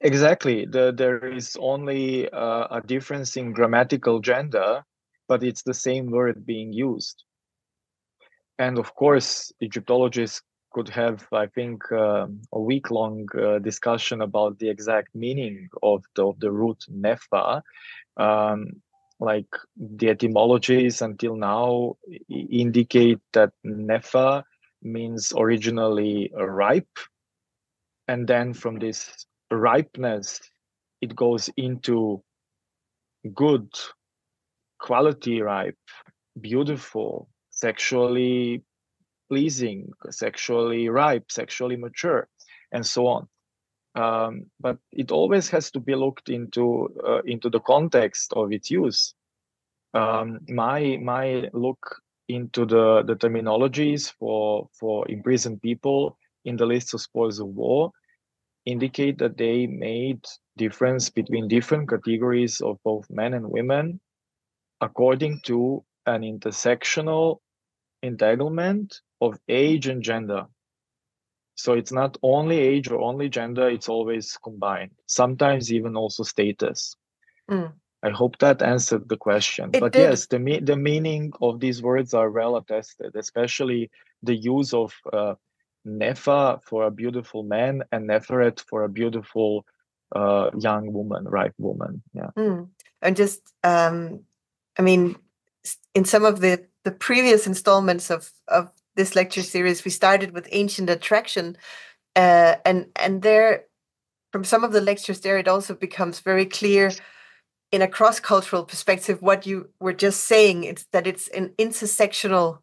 Exactly. There is only a difference in grammatical gender, but it's the same word being used. And of course, Egyptologists could have, I think, a week-long discussion about the exact meaning of the root nefa. Like the etymologies until now indicate that nefa means originally ripe, and then from this ripeness, it goes into good, quality ripe, beautiful, sexually pleasing, sexually ripe, sexually mature, and so on. But it always has to be looked into the context of its use. My look into the terminologies for imprisoned people in the lists of spoils of war indicate that they made difference between different categories of both men and women according to an intersectional entanglement of age and gender. So it's not only age or only gender, it's always combined, sometimes even also status. I hope that answered the question. It but did. Yes, the meaning of these words are well attested, especially the use of nefa for a beautiful man and neferet for a beautiful young woman, ripe woman. Yeah. And just, I mean, in some of the previous installments of this lecture series, we started with ancient attraction, and there, from some of the lectures there, it also becomes very clear in a cross-cultural perspective what you were just saying. It's that it's an intersectional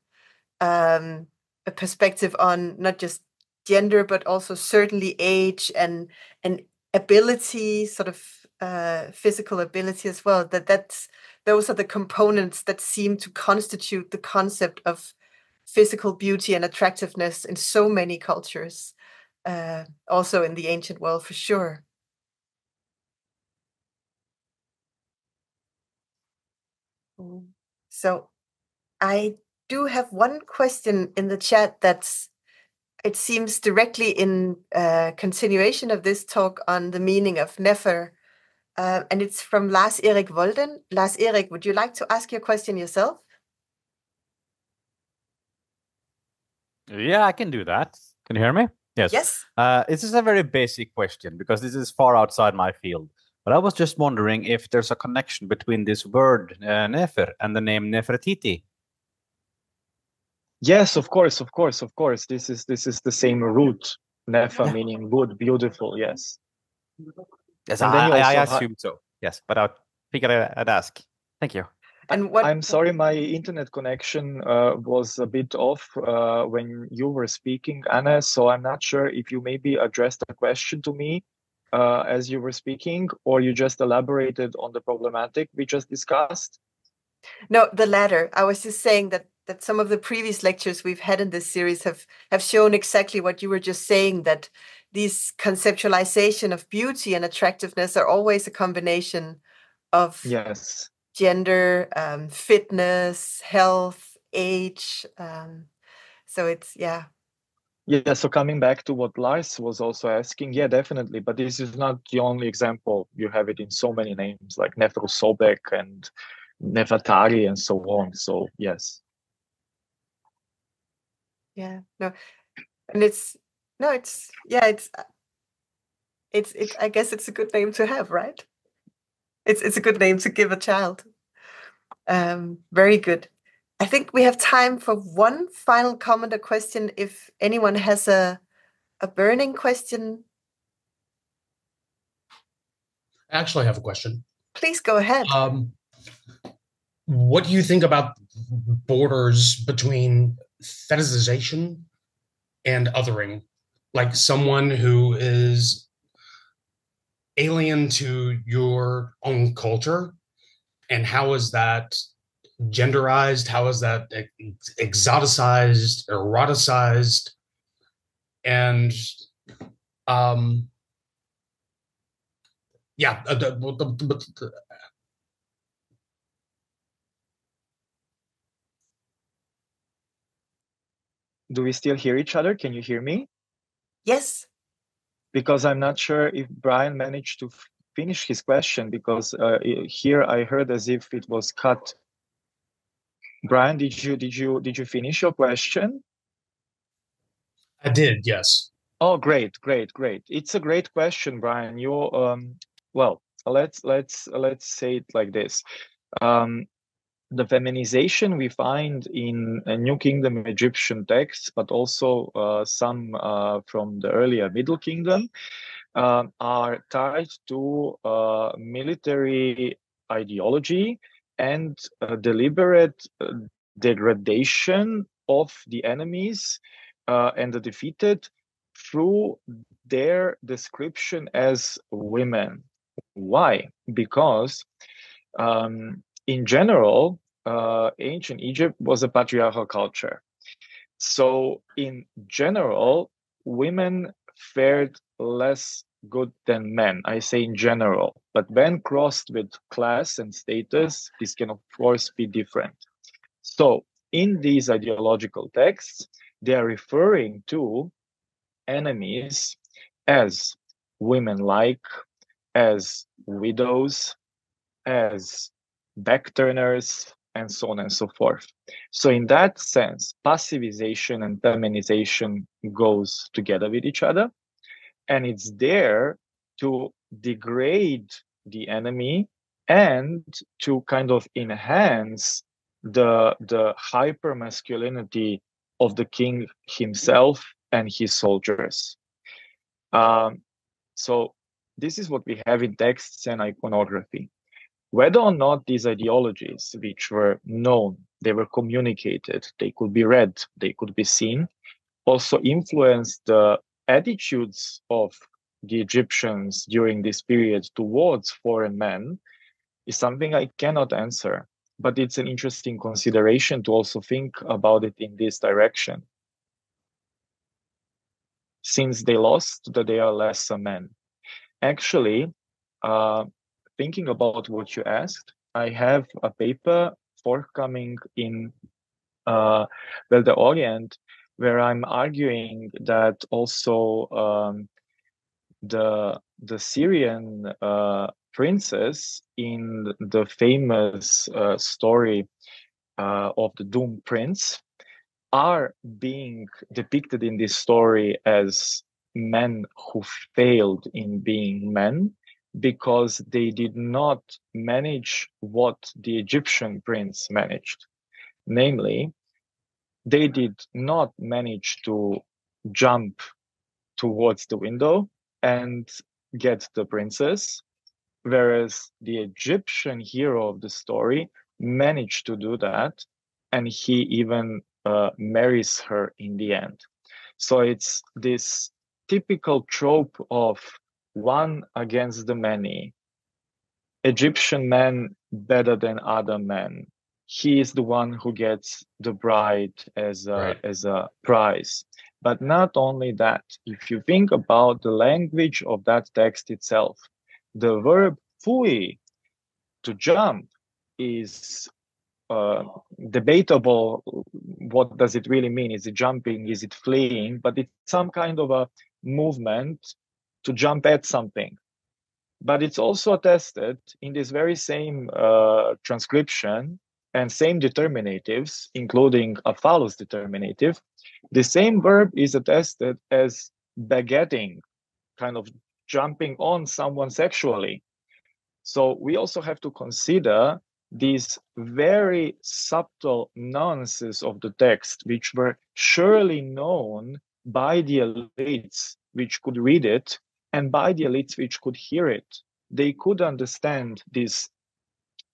a perspective on not just gender, but also certainly age and ability, sort of physical ability as well. Those are the components that seem to constitute the concept of physical beauty and attractiveness in so many cultures, also in the ancient world, for sure. So I do have one question in the chat it seems directly in continuation of this talk on the meaning of nefer, and it's from Lars Erik Wolden. Lars Erik, would you like to ask your question yourself? Yeah, I can do that. Can you hear me? Yes. Yes. This is a very basic question because this is far outside my field. But I was just wondering if there's a connection between this word nefer and the name Nefertiti. Yes, of course. This is the same root, nefa, meaning good, beautiful. Yes. Yes, And then I assumed so. Yes, but I figured I'd ask. Thank you. And I'm sorry, my internet connection was a bit off when you were speaking, Anna. So I'm not sure if you maybe addressed a question to me as you were speaking, or you just elaborated on the problematic we just discussed. No, the latter. I was just saying that some of the previous lectures we've had in this series have shown exactly what you were just saying, that these conceptualization of beauty and attractiveness are always a combination of yes, gender, fitness, health, age. So it's, yeah. Yeah, so coming back to what Lars was also asking, yeah, definitely. But this is not the only example. You have it in so many names like Nefersobek and Nefertari and so on. So yes. Yeah, no, and it's I guess it's a good name to have, right? It's a good name to give a child. Very good. I think we have time for one final comment or question. If anyone has a burning question, I actually have a question. please go ahead. What do you think about borders between fetishization and othering? Like someone who is alien to your own culture, and how is that genderized? How is that exoticized, eroticized? And yeah, Do we still hear each other? Can you hear me? Yes. because I'm not sure if Brian managed to finish his question, because here I heard as if it was cut. Brian, did you finish your question? I did, yes. Oh, great. It's a great question, Brian. You well, let's say it like this. The feminization we find in New Kingdom Egyptian texts, but also some from the earlier Middle Kingdom, are tied to military ideology and deliberate degradation of the enemies and the defeated through their description as women. Why? Because in general, ancient Egypt was a patriarchal culture. So in general, women fared less good than men. I say in general, but when crossed with class and status, this can of course be different. So in these ideological texts, they are referring to enemies as women-like, as widows, as backturners, and so on and so forth. So in that sense, passivization and feminization goes together with each other, and it's there to degrade the enemy and to kind of enhance the hyper masculinity of the king himself and his soldiers. So this is what we have in texts and iconography. Whether or not these ideologies, which were known, they were communicated, they could be read, they could be seen, also influenced the attitudes of the Egyptians during this period towards foreign men, is something I cannot answer. But it's an interesting consideration to also think about it in this direction. Since they lost, that they are lesser men. Actually, thinking about what you asked, I have a paper forthcoming in the Orient, where I'm arguing that also the Syrian princess in the famous story of the doomed prince are being depicted in this story as men who failed in being men, because they did not manage what the Egyptian prince managed. Namely, they did not manage to jump towards the window and get the princess, whereas the Egyptian hero of the story managed to do that, and he even marries her in the end. So it's this typical trope of one against the many. Egyptian men better than other men. He is the one who gets the bride as a prize. But not only that, if you think about the language of that text itself, the verb fui, to jump, is debatable. What does it really mean? Is it jumping? Is it fleeing? But it's some kind of a movement to jump at something. But it's also attested in this very same transcription and same determinatives, including a phallus determinative. The same verb is attested as begetting, kind of jumping on someone sexually. So we also have to consider these very subtle nuances of the text, which were surely known by the elites which could read it, and by the elites which could hear it. They could understand these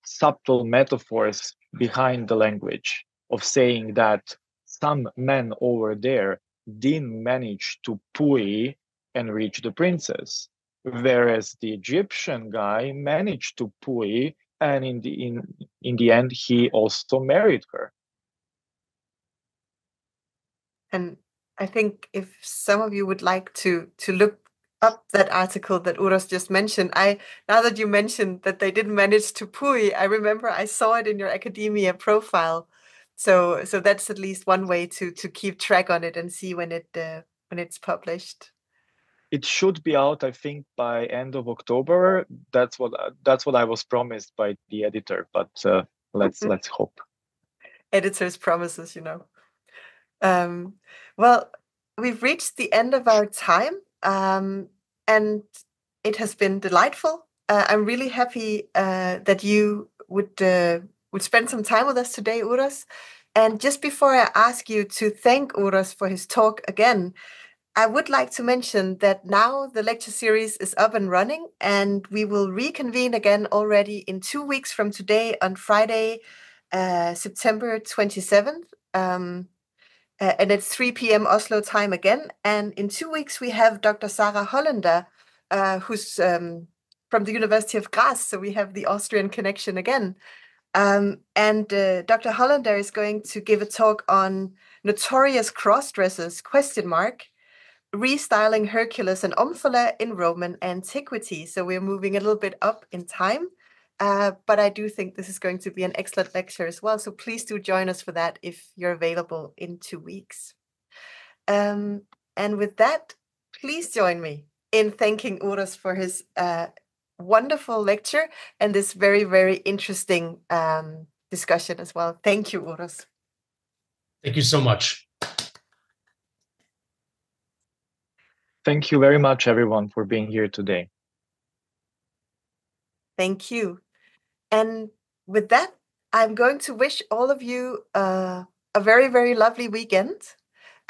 subtle metaphors behind the language of saying that some men over there didn't manage to pui and reach the princess, whereas the Egyptian guy managed to pui, and in the end he also married her. And I think if some of you would like to look up that article that Uroš just mentioned, now that you mentioned that they didn't manage to pui, I remember I saw it in your academia profile. So that's at least one way to keep track on it and see when it's published. It should be out, I think, by end of October. That's what I was promised by the editor. But let's hope. Editor's promises, you know. Well, we've reached the end of our time, and it has been delightful. I'm really happy that you would spend some time with us today, Uroš. And just before I ask you to thank Uroš for his talk again, I would like to mention that now the lecture series is up and running, and we will reconvene again already in 2 weeks from today on Friday, September 27th. And it's 3 p.m. Oslo time again. And in 2 weeks, we have Dr. Sarah Hollander, who's from the University of Graz. So we have the Austrian connection again. And Dr. Hollander is going to give a talk on notorious cross-dressers, ? Restyling Hercules and Omphale in Roman antiquity. So we're moving a little bit up in time. But I do think this is going to be an excellent lecture as well. So please do join us for that if you're available in 2 weeks. And with that, please join me in thanking Uroš for his wonderful lecture and this very, very interesting discussion as well. Thank you, Uroš. Thank you so much. Thank you very much, everyone, for being here today. Thank you. And with that, I'm going to wish all of you a very, very lovely weekend.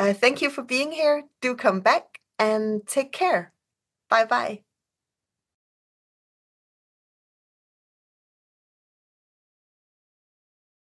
Thank you for being here. Do come back and take care. Bye-bye.